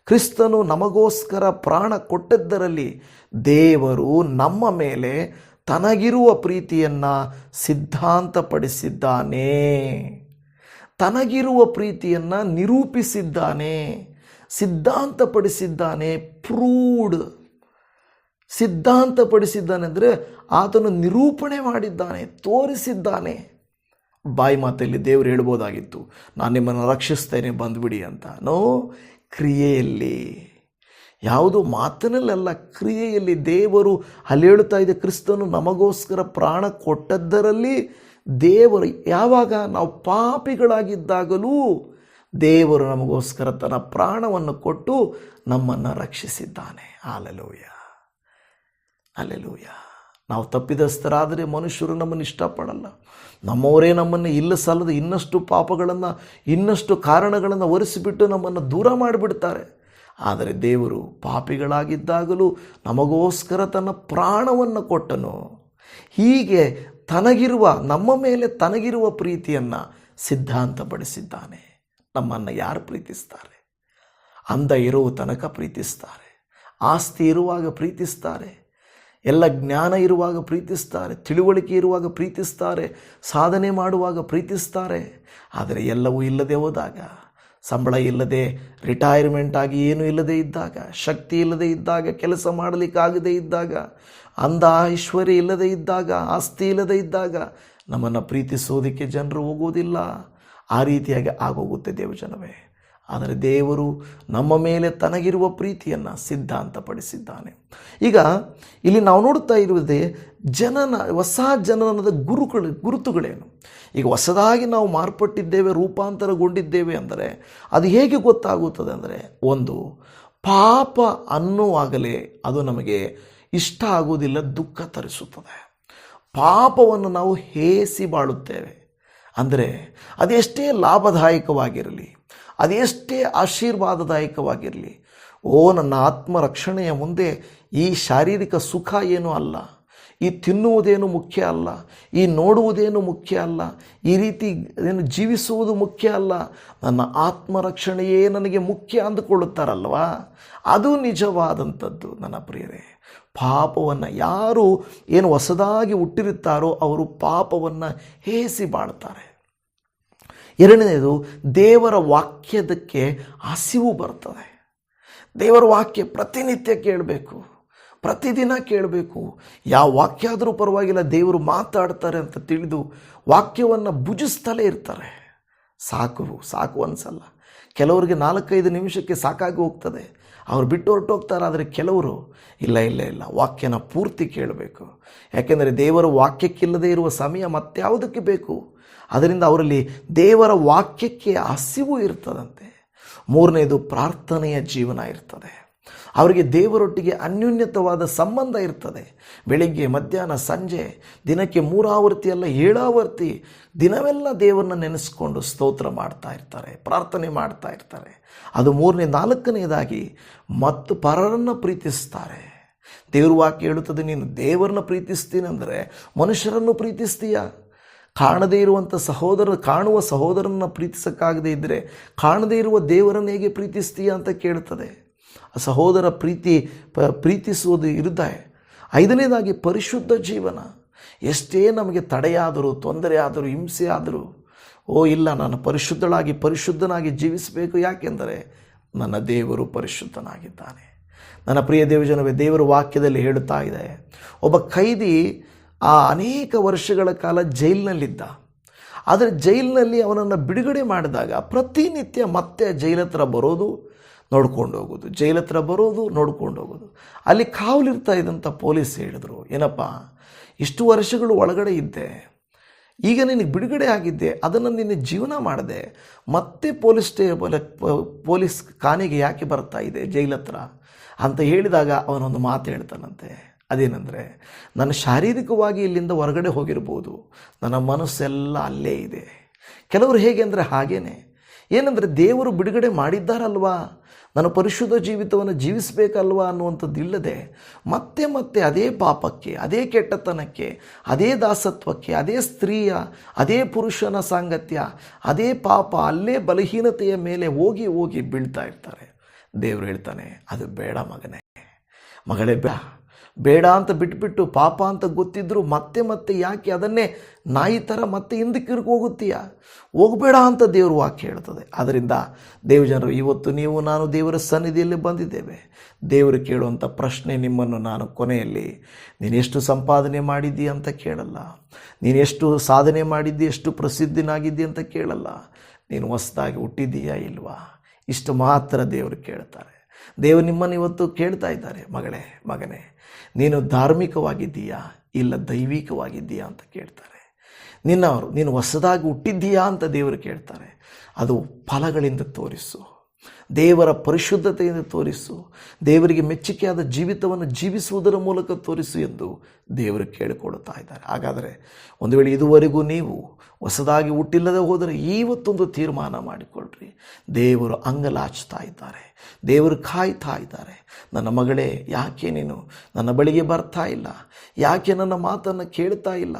ಕ್ರಿಸ್ತನು ನಮಗೋಸ್ಕರ ಪ್ರಾಣ ಕೊಟ್ಟದ್ದರಲ್ಲಿ ದೇವರು ನಮ್ಮ ಮೇಲೆ ತನಗಿರುವ ಪ್ರೀತಿಯನ್ನು ಸಿದ್ಧಾಂತಪಡಿಸಿದ್ದಾನೆ. ತನಗಿರುವ ಪ್ರೀತಿಯನ್ನು ನಿರೂಪಿಸಿದ್ದಾನೆ, ಸಿದ್ಧಾಂತಪಡಿಸಿದ್ದಾನೆ. ಸಿದ್ಧಾಂತಪಡಿಸಿದ್ದಾನೆ ಅಂದರೆ ಆತನು ನಿರೂಪಣೆ ಮಾಡಿದ್ದಾನೆ, ತೋರಿಸಿದ್ದಾನೆ. ಬಾಯಿ ಮಾತಲ್ಲಿ ದೇವರು ಹೇಳ್ಬೋದಾಗಿತ್ತು, ನಾನು ನಿಮ್ಮನ್ನು ರಕ್ಷಿಸ್ತೇನೆ ಬಂದುಬಿಡಿ ಅಂತ. ನೋ, ಕ್ರಿಯೆಯಲ್ಲಿ, ಯಾವುದು ಮಾತಿನಲ್ಲೆಲ್ಲ, ಕ್ರಿಯೆಯಲ್ಲಿ. ದೇವರು ಅಲ್ಲಿ ಹೇಳುತ್ತಾ ಇದೆ, ಕ್ರಿಸ್ತನು ನಮಗೋಸ್ಕರ ಪ್ರಾಣ ಕೊಟ್ಟದ್ದರಲ್ಲಿ ದೇವರು, ಯಾವಾಗ ನಾವು ಪಾಪಿಗಳಾಗಿದ್ದಾಗಲೂ ದೇವರು ನಮಗೋಸ್ಕರ ತನ್ನ ಪ್ರಾಣವನ್ನು ಕೊಟ್ಟು ನಮ್ಮನ್ನು ರಕ್ಷಿಸಿದ್ದಾನೆ. Hallelujah, hallelujah. ನಾವು ತಪ್ಪಿದಸ್ಥರಾದರೆ ಮನುಷ್ಯರು ನಮ್ಮನ್ನು ಇಷ್ಟಪಡಲ್ಲ. ನಮ್ಮವರೇ ನಮ್ಮನ್ನು ಇಲ್ಲ ಸಲ್ಲದ ಇನ್ನಷ್ಟು ಪಾಪಗಳನ್ನು, ಇನ್ನಷ್ಟು ಕಾರಣಗಳನ್ನು ಒರೆಸಿಬಿಟ್ಟು ನಮ್ಮನ್ನು ದೂರ ಮಾಡಿಬಿಡ್ತಾರೆ. ಆದರೆ ದೇವರು ಪಾಪಿಗಳಾಗಿದ್ದಾಗಲೂ ನಮಗೋಸ್ಕರ ತನ್ನ ಪ್ರಾಣವನ್ನು ಕೊಟ್ಟನು. ಹೀಗೆ ತನಗಿರುವ, ನಮ್ಮ ಮೇಲೆ ತನಗಿರುವ ಪ್ರೀತಿಯನ್ನು ಸಿದ್ಧಾಂತಪಡಿಸಿದ್ದಾನೆ. ನಮ್ಮನ್ನು ಯಾರು ಪ್ರೀತಿಸ್ತಾರೆ? ಅಂದ ಇರುವ ತನಕ ಪ್ರೀತಿಸ್ತಾರೆ, ಆಸ್ತಿ ಇರುವಾಗ ಪ್ರೀತಿಸ್ತಾರೆ, ಎಲ್ಲ ಜ್ಞಾನ ಇರುವಾಗ ಪ್ರೀತಿಸ್ತಾರೆ, ತಿಳುವಳಿಕೆ ಇರುವಾಗ ಪ್ರೀತಿಸ್ತಾರೆ, ಸಾಧನೆ ಮಾಡುವಾಗ ಪ್ರೀತಿಸ್ತಾರೆ. ಆದರೆ ಎಲ್ಲವೂ ಇಲ್ಲದೆ ಹೋದಾಗ, ಸಂಬಳ ಇಲ್ಲದೆ, ರಿಟೈರ್ಮೆಂಟ್ ಆಗಿ ಏನೂ ಇಲ್ಲದೆ ಇದ್ದಾಗ, ಶಕ್ತಿ ಇಲ್ಲದೆ ಇದ್ದಾಗ, ಕೆಲಸ ಮಾಡಲಿಕ್ಕಾಗದೇ ಇದ್ದಾಗ, ಅಂದ ಐಶ್ವರ್ಯ ಇಲ್ಲದೆ ಇದ್ದಾಗ, ಆಸ್ತಿ ಇಲ್ಲದೆ ಇದ್ದಾಗ ನಮ್ಮನ್ನು ಪ್ರೀತಿಸೋದಕ್ಕೆ ಜನರು ಹೋಗೋದಿಲ್ಲ. ಆ ರೀತಿಯಾಗಿ ಆಗೋಗುತ್ತೆ ದೇವಜನವೇ. ಆದರೆ ದೇವರು ನಮ್ಮ ಮೇಲೆ ತನಗಿರುವ ಪ್ರೀತಿಯನ್ನು ಸಿದ್ಧಾಂತಪಡಿಸಿದ್ದಾನೆ. ಈಗ ಇಲ್ಲಿ ನಾವು ನೋಡ್ತಾ ಇರುವುದೇ ಹೊಸ ಜನನದ ಗುರುತುಗಳೇನು? ಈಗ ಹೊಸದಾಗಿ ನಾವು ಮಾರ್ಪಟ್ಟಿದ್ದೇವೆ, ರೂಪಾಂತರಗೊಂಡಿದ್ದೇವೆ ಅಂದರೆ ಅದು ಹೇಗೆ ಗೊತ್ತಾಗುತ್ತದೆ ಅಂದರೆ, ಒಂದು, ಪಾಪ ಅನ್ನುವಾಗಲೇ ಅದು ನಮಗೆ ಇಷ್ಟ ಆಗುವುದಿಲ್ಲ, ದುಃಖ ತರಿಸುತ್ತದೆ. ಪಾಪವನ್ನು ನಾವು ಹೇಸಿ ಬಾಳುತ್ತೇವೆ. ಅಂದರೆ ಅದೆಷ್ಟೇ ಲಾಭದಾಯಕವಾಗಿರಲಿ, ಅದೆಷ್ಟೇ ಆಶೀರ್ವಾದದಾಯಕವಾಗಿರಲಿ, ನನ್ನ ಆತ್ಮರಕ್ಷಣೆಯ ಮುಂದೆ ಈ ಶಾರೀರಿಕ ಸುಖ ಏನೂ ಅಲ್ಲ, ಈ ತಿನ್ನುವುದೇನು ಮುಖ್ಯ ಅಲ್ಲ, ಈ ನೋಡುವುದೇನು ಮುಖ್ಯ ಅಲ್ಲ, ಈ ರೀತಿ ಏನು ಜೀವಿಸುವುದು ಮುಖ್ಯ ಅಲ್ಲ, ನನ್ನ ಆತ್ಮರಕ್ಷಣೆಯೇ ನನಗೆ ಮುಖ್ಯ ಅಂದುಕೊಳ್ಳುತ್ತಾರಲ್ವಾ, ಅದು ನಿಜವಾದಂಥದ್ದು. ನನ್ನ ಪ್ರಿಯರೇ, ಪಾಪವನ್ನು ಯಾರು ಏನು ಹೊಸದಾಗಿ ಹುಟ್ಟಿರುತ್ತಾರೋ ಅವರು ಪಾಪವನ್ನು ಹೇಸಿ ಬಾಳ್ತಾರೆ. ಎರಡನೇದು, ದೇವರ ವಾಕ್ಯದಕ್ಕೆ ಹಸಿವು ಬರ್ತದೆ. ದೇವರ ವಾಕ್ಯ ಪ್ರತಿನಿತ್ಯ ಕೇಳಬೇಕು, ಪ್ರತಿದಿನ ಕೇಳಬೇಕು. ಯಾವ ವಾಕ್ಯ ಆದರೂ ಪರವಾಗಿಲ್ಲ, ದೇವರು ಮಾತಾಡ್ತಾರೆ ಅಂತ ತಿಳಿದು ವಾಕ್ಯವನ್ನು ಭುಜಿಸ್ತಲೇ ಇರ್ತಾರೆ. ಸಾಕು ಅನಿಸಲ್ಲ. ಕೆಲವರಿಗೆ 4-5 ನಿಮಿಷಕ್ಕೆ ಸಾಕಾಗಿ ಹೋಗ್ತದೆ, ಅವ್ರು ಬಿಟ್ಟು ಹೊರಟೋಗ್ತಾರೆ. ಆದರೆ ಕೆಲವರು ಇಲ್ಲ, ವಾಕ್ಯನ ಪೂರ್ತಿ ಕೇಳಬೇಕು. ಯಾಕೆಂದರೆ ದೇವರ ವಾಕ್ಯಕ್ಕಿಲ್ಲದೆ ಇರುವ ಸಮಯ ಮತ್ಯಾವುದಕ್ಕೆ ಬೇಕು? ಅದರಿಂದ ಅವರಲ್ಲಿ ದೇವರ ವಾಕ್ಯಕ್ಕೆ ಹಸಿವು ಇರ್ತದಂತೆ. ಮೂರನೇದು, ಪ್ರಾರ್ಥನೆಯ ಜೀವನ ಇರ್ತದೆ. ಅವರಿಗೆ ದೇವರೊಟ್ಟಿಗೆ ಅನ್ಯೋನ್ಯತವಾದ ಸಂಬಂಧ ಇರ್ತದೆ. ಬೆಳಿಗ್ಗೆ, ಮಧ್ಯಾಹ್ನ, ಸಂಜೆ, ದಿನಕ್ಕೆ 3 ಆವರ್ತಿ ಅಲ್ಲ 7 ಆವರ್ತಿ ದಿನವೆಲ್ಲ ದೇವರನ್ನ ನೆನೆಸ್ಕೊಂಡು ಸ್ತೋತ್ರ ಮಾಡ್ತಾ ಇರ್ತಾರೆ, ಪ್ರಾರ್ಥನೆ ಮಾಡ್ತಾ ಇರ್ತಾರೆ. ಅದು ಮೂರನೇ. ನಾಲ್ಕನೇದಾಗಿ, ಮತ್ತು ಪರರನ್ನು ಪ್ರೀತಿಸ್ತಾರೆ. ದೇವ್ರ ವಾಕ್ಯ ಹೇಳುತ್ತದೆ, ನೀನು ದೇವರನ್ನ ಪ್ರೀತಿಸ್ತೀನಿ ಅಂದರೆ ಮನುಷ್ಯರನ್ನು ಪ್ರೀತಿಸ್ತೀಯ. ಕಾಣದೇ ಇರುವಂಥ ಕಾಣುವ ಸಹೋದರನ ಪ್ರೀತಿಸೋಕ್ಕಾಗದೇ ಇದ್ದರೆ ಕಾಣದೇ ಇರುವ ದೇವರನ್ನು ಹೇಗೆ ಪ್ರೀತಿಸ್ತೀಯ ಅಂತ ಕೇಳ್ತದೆ. ಸಹೋದರ ಪ್ರೀತಿಸುವುದು ಇರುತ್ತೆ. 5ನೇದಾಗಿ, ಪರಿಶುದ್ಧ ಜೀವನ. ಎಷ್ಟೇ ನಮಗೆ ತಡೆಯಾದರೂ, ತೊಂದರೆ ಆದರೂ, ಹಿಂಸೆ ಆದರೂ, ಇಲ್ಲ, ನಾನು ಪರಿಶುದ್ಧನಾಗಿ ಜೀವಿಸಬೇಕು. ಯಾಕೆಂದರೆ ನನ್ನ ದೇವರು ಪರಿಶುದ್ಧನಾಗಿದ್ದಾನೆ. ನನ್ನ ಪ್ರಿಯ ದೇವಜನವೇ, ದೇವರ ವಾಕ್ಯದಲ್ಲಿ ಹೇಳುತ್ತಾ ಇದೆ, ಒಬ್ಬ ಖೈದಿ ಅನೇಕ ವರ್ಷಗಳ ಕಾಲ ಜೈಲಿನಲ್ಲಿದ್ದ. ಆದರೆ ಜೈಲಿನಲ್ಲಿ ಅವನನ್ನು ಬಿಡುಗಡೆ ಮಾಡಿದಾಗ ಪ್ರತಿನಿತ್ಯ ಮತ್ತೆ ಜೈಲ ಹತ್ರ ಬರೋದು, ನೋಡ್ಕೊಂಡು ಹೋಗೋದು, ಜೈಲ ಹತ್ರ ಬರೋದು, ನೋಡ್ಕೊಂಡು ಹೋಗೋದು. ಅಲ್ಲಿ ಕಾವಲಿರ್ತಾ ಇದ್ದಂಥ ಪೊಲೀಸ್ ಹೇಳಿದ್ರು, ಏನಪ್ಪ, ಇಷ್ಟು ವರ್ಷಗಳು ಒಳಗಡೆ ಇದ್ದೆ, ಈಗ ನಿನಗೆ ಬಿಡುಗಡೆ ಆಗಿದ್ದೆ, ಅದನ್ನು ನಿನ್ನ ಜೀವನ ಮಾಡಿದೆ, ಮತ್ತೆ ಪೊಲೀಸ್ ಖಾನೆಗೆ ಯಾಕೆ ಬರ್ತಾ ಇದೆ ಜೈಲ ಹತ್ರ ಅಂತ ಹೇಳಿದಾಗ ಅವನೊಂದು ಮಾತು ಹೇಳ್ತಾನಂತೆ. ಅದೇನೆಂದರೆ, ನನ್ನ ಶಾರೀರಿಕವಾಗಿ ಇಲ್ಲಿಂದ ಹೊರಗಡೆ ಹೋಗಿರ್ಬೋದು, ನನ್ನ ಮನಸ್ಸೆಲ್ಲ ಅಲ್ಲೇ ಇದೆ. ಕೆಲವರು ಹೇಗೆ ಅಂದರೆ ಹಾಗೇನೆ, ಏನಂದರೆ ದೇವರು ಬಿಡುಗಡೆ ಮಾಡಿದ್ದಾರಲ್ವಾ, ನಾನು ಪರಿಶುದ್ಧ ಜೀವಿತವನ್ನು ಜೀವಿಸಬೇಕಲ್ವಾ ಅನ್ನುವಂಥದ್ದು ಇಲ್ಲದೆ ಮತ್ತೆ ಅದೇ ಪಾಪಕ್ಕೆ, ಅದೇ ಕೆಟ್ಟತನಕ್ಕೆ, ಅದೇ ದಾಸತ್ವಕ್ಕೆ, ಅದೇ ಸ್ತ್ರೀಯ, ಅದೇ ಪುರುಷನ ಸಾಂಗತ್ಯ, ಅದೇ ಪಾಪ, ಅಲ್ಲೇ ಬಲಹೀನತೆಯ ಮೇಲೆ ಹೋಗಿ ಬೀಳ್ತಾ ಇರ್ತಾರೆ. ದೇವರು ಹೇಳ್ತಾನೆ, ಅದು ಬೇಡ ಮಗನೇ, ಮಗಳೇ, ಬೇಡ ಅಂತ ಬಿಟ್ಬಿಟ್ಟು ಪಾಪ ಅಂತ ಗೊತ್ತಿದ್ದರೂ ಮತ್ತೆ ಮತ್ತೆ ಯಾಕೆ ಅದನ್ನೇ ನಾಯಿ ಥರ ಮತ್ತೆ ಹಿಂದಕ್ಕೆ ಹೋಗುತ್ತೀಯ? ಹೋಗಬೇಡ ಅಂತ ದೇವರು ವಾಕ್ಯ ಹೇಳ್ತದೆ. ಆದ್ದರಿಂದ ದೇವಜನರು, ಇವತ್ತು ನೀವು ನಾನು ದೇವರ ಸನ್ನಿಧಿಯಲ್ಲಿ ಬಂದಿದ್ದೇವೆ. ದೇವರು ಕೇಳುವಂಥ ಪ್ರಶ್ನೆ ನಿಮ್ಮನ್ನು ನಾನು ಕೊನೆಯಲ್ಲಿ, ನೀನೆಷ್ಟು ಸಂಪಾದನೆ ಮಾಡಿದ್ದೀಯ ಅಂತ ಕೇಳಲ್ಲ, ನೀನೆಷ್ಟು ಸಾಧನೆ ಮಾಡಿದ್ದಿ, ಎಷ್ಟು ಪ್ರಸಿದ್ಧನಾಗಿದ್ದಿ ಅಂತ ಕೇಳಲ್ಲ, ನೀನು ಹೊಸದಾಗಿ ಹುಟ್ಟಿದ್ದೀಯಾ ಇಲ್ವಾ, ಇಷ್ಟು ಮಾತ್ರ ದೇವರು ಕೇಳ್ತಾರೆ. ದೇವರು ನಿಮ್ಮನ್ನು ಇವತ್ತು ಕೇಳ್ತಾ ಇದ್ದಾರೆ, ಮಗಳೇ ಮಗನೇ, ನೀನು ಧಾರ್ಮಿಕವಾಗಿದ್ದೀಯಾ ಇಲ್ಲ ದೈವಿಕವಾಗಿದ್ದೀಯಾ ಅಂತ ಕೇಳ್ತಾರೆ. ನೀನು ಹೊಸದಾಗಿ ಹುಟ್ಟಿದ್ದೀಯಾ ಅಂತ ದೇವರು ಕೇಳ್ತಾರೆ. ಅದು ಫಲಗಳಿಂದ ತೋರಿಸು, ದೇವರ ಪರಿಶುದ್ಧತೆಯಿಂದ ತೋರಿಸು, ದೇವರಿಗೆ ಮೆಚ್ಚುಗೆಯಾದ ಜೀವಿತವನ್ನು ಜೀವಿಸುವುದರ ಮೂಲಕ ತೋರಿಸು ಎಂದು ದೇವರು ಕೇಳಿಕೊಳ್ಳುತ್ತಾ ಇದ್ದಾರೆ. ಹಾಗಾದರೆ ಒಂದು ವೇಳೆ ಇದುವರೆಗೂ ನೀವು ಹೊಸದಾಗಿ ಹುಟ್ಟಿಲ್ಲದೆ ಹೋದರೆ ಇವತ್ತೊಂದು ತೀರ್ಮಾನ ಮಾಡಿಕೊಳ್ಳ್ರಿ. ದೇವರು ಅಂಗಲಾಚ್ತಾ ಇದ್ದಾರೆ, ದೇವರು ಕಾಯ್ತಾ ಇದ್ದಾರೆ. ನನ್ನ ಮಗಳೇ, ಯಾಕೆ ನೀನು ನನ್ನ ಬಳಿಗೆ ಬರ್ತಾ ಇಲ್ಲ? ಯಾಕೆ ನನ್ನ ಮಾತನ್ನು ಕೇಳ್ತಾ ಇಲ್ಲ?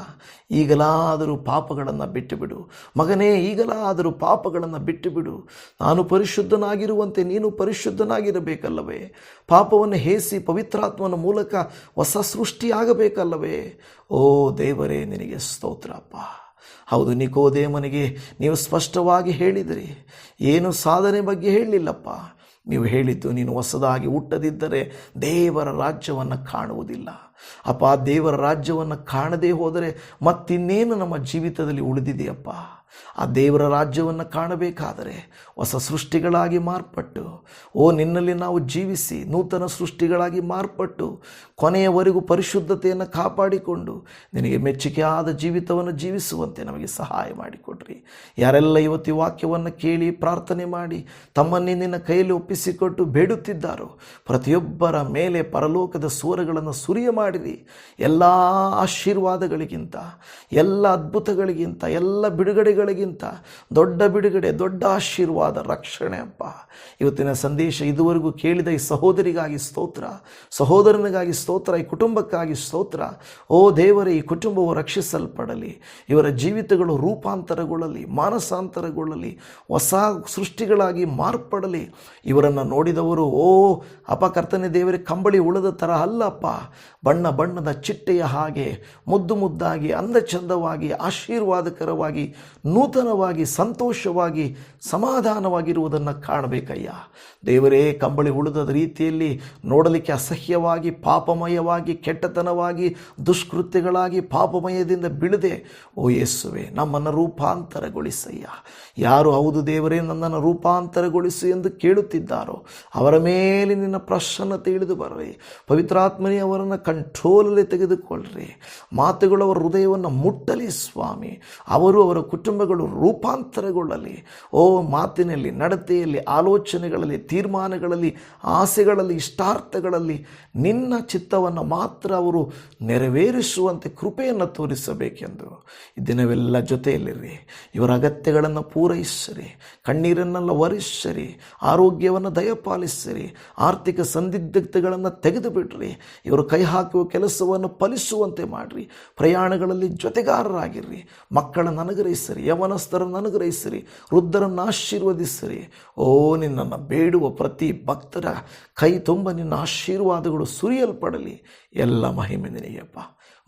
ಈಗಲಾದರೂ ಪಾಪಗಳನ್ನು ಬಿಟ್ಟು ಬಿಡು ಮಗನೇ, ಈಗಲಾದರೂ ಪಾಪಗಳನ್ನು ಬಿಟ್ಟು ಬಿಡು. ನಾನು ಪರಿಶುದ್ಧನಾಗಿರುವಂತೆ ನೀನು ಪರಿಶುದ್ಧನಾಗಿರಬೇಕಲ್ಲವೇ? ಪಾಪವನ್ನು ಹೇಸಿ ಪವಿತ್ರಾತ್ಮನ ಮೂಲಕ ಹೊಸ ಸೃಷ್ಟಿಯಾಗಬೇಕಲ್ಲವೇ? ಓ ದೇವರೇ, ನಿನಗೆ ಸ್ತೋತ್ರಪ್ಪ. ಹೌದು, ನಿಕೋದೇಮನಿಗೆ ನೀವು ಸ್ಪಷ್ಟವಾಗಿ ಹೇಳಿದಿರಿ, ಏನು ಸಾಧನೆ ಬಗ್ಗೆ ಹೇಳಲಿಲ್ಲಪ್ಪ. ನೀವು ಹೇಳಿದ್ದು, ನೀನು ಹೊಸದಾಗಿ ಹುಟ್ಟದಿದ್ದರೆ ದೇವರ ರಾಜ್ಯವನ್ನು ಕಾಣುವುದಿಲ್ಲ. ಅಪ್ಪ, ದೇವರ ರಾಜ್ಯವನ್ನು ಕಾಣದೇ ಹೋದರೆ ಮತ್ತಿನ್ನೇನು ನಮ್ಮ ಜೀವಿತದಲ್ಲಿ ಉಳಿದಿದೆಯಪ್ಪ? ಆ ದೇವರ ರಾಜ್ಯವನ್ನು ಕಾಣಬೇಕಾದರೆ ಹೊಸ ಸೃಷ್ಟಿಗಳಾಗಿ ಮಾರ್ಪಟ್ಟು, ನಿನ್ನಲ್ಲಿ ನಾವು ಜೀವಿಸಿ ನೂತನ ಸೃಷ್ಟಿಗಳಾಗಿ ಮಾರ್ಪಟ್ಟು ಕೊನೆಯವರೆಗೂ ಪರಿಶುದ್ಧತೆಯನ್ನು ಕಾಪಾಡಿಕೊಂಡು ನಿನಗೆ ಮೆಚ್ಚುಗೆಯಾದ ಜೀವಿತವನ್ನು ಜೀವಿಸುವಂತೆ ನಮಗೆ ಸಹಾಯ ಮಾಡಿಕೊಡ್ರಿ. ಯಾರೆಲ್ಲ ಇವತ್ತು ಈ ವಾಕ್ಯವನ್ನು ಕೇಳಿ ಪ್ರಾರ್ಥನೆ ಮಾಡಿ ತಮ್ಮನ್ನೇ ನಿನ್ನ ಕೈಯಲ್ಲಿ ಒಪ್ಪಿಸಿಕೊಟ್ಟು ಬೇಡುತ್ತಿದ್ದಾರೋ ಪ್ರತಿಯೊಬ್ಬರ ಮೇಲೆ ಪರಲೋಕದ ಸೂರಗಳನ್ನು ಸುರಿಯ ಮಾಡಿರಿ. ಎಲ್ಲ ಆಶೀರ್ವಾದಗಳಿಗಿಂತ, ಎಲ್ಲ ಅದ್ಭುತಗಳಿಗಿಂತ, ಎಲ್ಲ ಬಿಡುಗಡೆಗಳಿಗಿಂತ ದೊಡ್ಡ ಬಿಡುಗಡೆ, ದೊಡ್ಡ ಆಶೀರ್ವಾದ, ರಕ್ಷಣೆ ಅಪ್ಪ. ಇವತ್ತಿನ ಸಂದೇಶ ಇದುವರೆಗೂ ಕೇಳಿದ ಈ ಸಹೋದರಿಗಾಗಿ ಸ್ತೋತ್ರ, ಸಹೋದರನಿಗಾಗಿ ಸ್ತೋತ್ರ, ಈ ಕುಟುಂಬಕ್ಕಾಗಿ ಸ್ತೋತ್ರ. ಓ ದೇವರೇ, ಈ ಕುಟುಂಬವು ರಕ್ಷಿಸಲ್ಪಡಲಿ, ಇವರ ಜೀವಿತಗಳು ರೂಪಾಂತರಗೊಳ್ಳಲಿ, ಮಾನಸಾಂತರಗೊಳ್ಳಲಿ, ಹೊಸ ಸೃಷ್ಟಿಗಳಾಗಿ ಮಾರ್ಪಡಲಿ. ಇವರನ್ನು ನೋಡಿದವರು ಕರ್ತನೇ ದೇವರೇ, ಕಂಬಳಿ ಉಳದ ಥರ ಅಲ್ಲಪ್ಪ, ಬಣ್ಣ ಬಣ್ಣದ ಚಿಟ್ಟೆಯ ಹಾಗೆ ಮುದ್ದು ಮುದ್ದಾಗಿ, ಅಂದ ಚಂದವಾಗಿ, ಆಶೀರ್ವಾದಕರವಾಗಿ, ನೂತನವಾಗಿ, ಸಂತೋಷವಾಗಿ, ಸಮಾಧಾನವಾಗಿರುವುದನ್ನು ಕಾಣಬೇಕಯ್ಯ ದೇವರೇ. ಕಂಬಳಿ ಉಳಿದ ರೀತಿಯಲ್ಲಿ ನೋಡಲಿಕ್ಕೆ ಅಸಹ್ಯವಾಗಿ, ಪಾಪಮಯವಾಗಿ, ಕೆಟ್ಟತನವಾಗಿ, ದುಷ್ಕೃತ್ಯಗಳಾಗಿ, ಪಾಪಮಯದಿಂದ ಬಿಡದೆ ಯೇಸುವೆ ನಮ್ಮನ್ನು ರೂಪಾಂತರಗೊಳಿಸಯ್ಯ. ಯಾರು ಹೌದು ದೇವರೇ ನನ್ನನ್ನು ರೂಪಾಂತರಗೊಳಿಸು ಎಂದು ಕೇಳುತ್ತಿದ್ದಾರೋ ಅವರ ಮೇಲೆ ನಿನ್ನ ಪ್ರಸನ್ನತೆ ಇಳಿದು ಬರ್ರಿ. ಪವಿತ್ರಾತ್ಮನೇ ಅವರನ್ನು ಕಂಟ್ರೋಲಲ್ಲಿ ತೆಗೆದುಕೊಳ್ಳ್ರಿ. ಮಾತುಗಳು ಅವರ ಹೃದಯವನ್ನು ಮುಟ್ಟಲಿ ಸ್ವಾಮಿ. ಅವರ ಕುಟುಂಬಗಳು ರೂಪಾಂತರಗೊಳ್ಳಲಿ. ಮಾತಿನಲ್ಲಿ, ನಡತೆಯಲ್ಲಿ, ಆಲೋಚನೆಗಳಲ್ಲಿ, ತೀರ್ಮಾನಗಳಲ್ಲಿ, ಆಸೆಗಳಲ್ಲಿ, ಇಷ್ಟಾರ್ಥಗಳಲ್ಲಿ ನಿನ್ನ ಚಿತ್ತವನ್ನು ಮಾತ್ರ ಅವರು ನೆರವೇರಿಸುವಂತೆ ಕೃಪೆಯನ್ನು ತೋರಿಸಬೇಕೆಂದು ಈ ದಿನವೆಲ್ಲ ಜೊತೆಯಲ್ಲಿರಿ. ಇವರ ಅಗತ್ಯಗಳನ್ನು ಪೂರೈಸಿರಿ, ಕಣ್ಣೀರನ್ನೆಲ್ಲ ಒರೆಸಿರಿ, ಆರೋಗ್ಯವನ್ನು ದಯಪಾಲಿಸಿರಿ, ಆರ್ಥಿಕ ಸಂದಿಗ್ಧತೆಗಳನ್ನು ತೆಗೆದು ಬಿಡ್ರಿ. ಇವರು ಕೈ ಹಾಕುವ ಕೆಲಸವನ್ನು ಫಲಿಸುವಂತೆ ಮಾಡಿರಿ. ಪ್ರಯಾಣಗಳಲ್ಲಿ ಜೊತೆಗಾರರಾಗಿರ್ರಿ. ಮಕ್ಕಳನ್ನು ಅನುಗ್ರಹಿಸಿರಿ, ಯವನಸ್ಥರನ್ನು ಅನುಗ್ರಹಿಸಿರಿ, ವೃದ್ಧರನ್ನು ಆಶೀರ್ವದಿಸಿರಿ. ನಿನ್ನನ್ನು ಬೇಡುವ ಪ್ರತಿ ಭಕ್ತರ ಕೈ ತುಂಬ ನಿನ್ನ ಆಶೀರ್ವಾದಗಳು ಸುರಿಯಲ್ಪಡಲಿ. ಎಲ್ಲ ಮಹಿಮೆ ನಿನಗೆಯಪ್ಪ.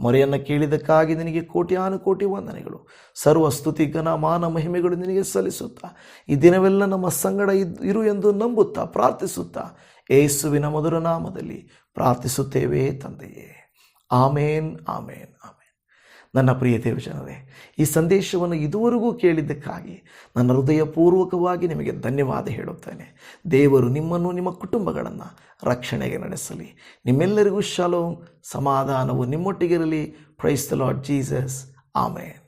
ಮೊರೆಯನ್ನು ಕೇಳಿದ್ದಕ್ಕಾಗಿ ನಿನಗೆ ಕೋಟ್ಯಾನುಕೋಟಿ ವಂದನೆಗಳು. ಸರ್ವ ಸ್ತುತಿ, ಘನ, ಮಾನ, ಮಹಿಮೆಗಳು ನಿನಗೆ ಸಲ್ಲಿಸುತ್ತಾ ಈ ದಿನವೆಲ್ಲ ನಮ್ಮ ಸಂಗಡ ಇರು ಎಂದು ನಂಬುತ್ತಾ ಪ್ರಾರ್ಥಿಸುತ್ತಾ ಯೇಸುವಿನ ಮಧುರ ನಾಮದಲ್ಲಿ ಪ್ರಾರ್ಥಿಸುತ್ತೇವೆ ತಂದೆಯೇ. ಆಮೇನ್, ಆಮೇನ್, ಆಮೇನ್. ನನ್ನ ಪ್ರಿಯ ದೇವಜನರೇ, ಈ ಸಂದೇಶವನ್ನು ಇದುವರೆಗೂ ಕೇಳಿದ್ದಕ್ಕಾಗಿ ನನ್ನ ಹೃದಯಪೂರ್ವಕವಾಗಿ ನಿಮಗೆ ಧನ್ಯವಾದ ಹೇಳುತ್ತೇನೆ. ದೇವರು ನಿಮ್ಮನ್ನು, ನಿಮ್ಮ ಕುಟುಂಬಗಳನ್ನು ರಕ್ಷಣೆಗೆ ನಡೆಸಲಿ. ನಿಮ್ಮೆಲ್ಲರಿಗೂ ಶಾಲೋಮ್, ಸಮಾಧಾನವು ನಿಮ್ಮೊಟ್ಟಿಗಿರಲಿ. Praise the Lord Jesus. Amen.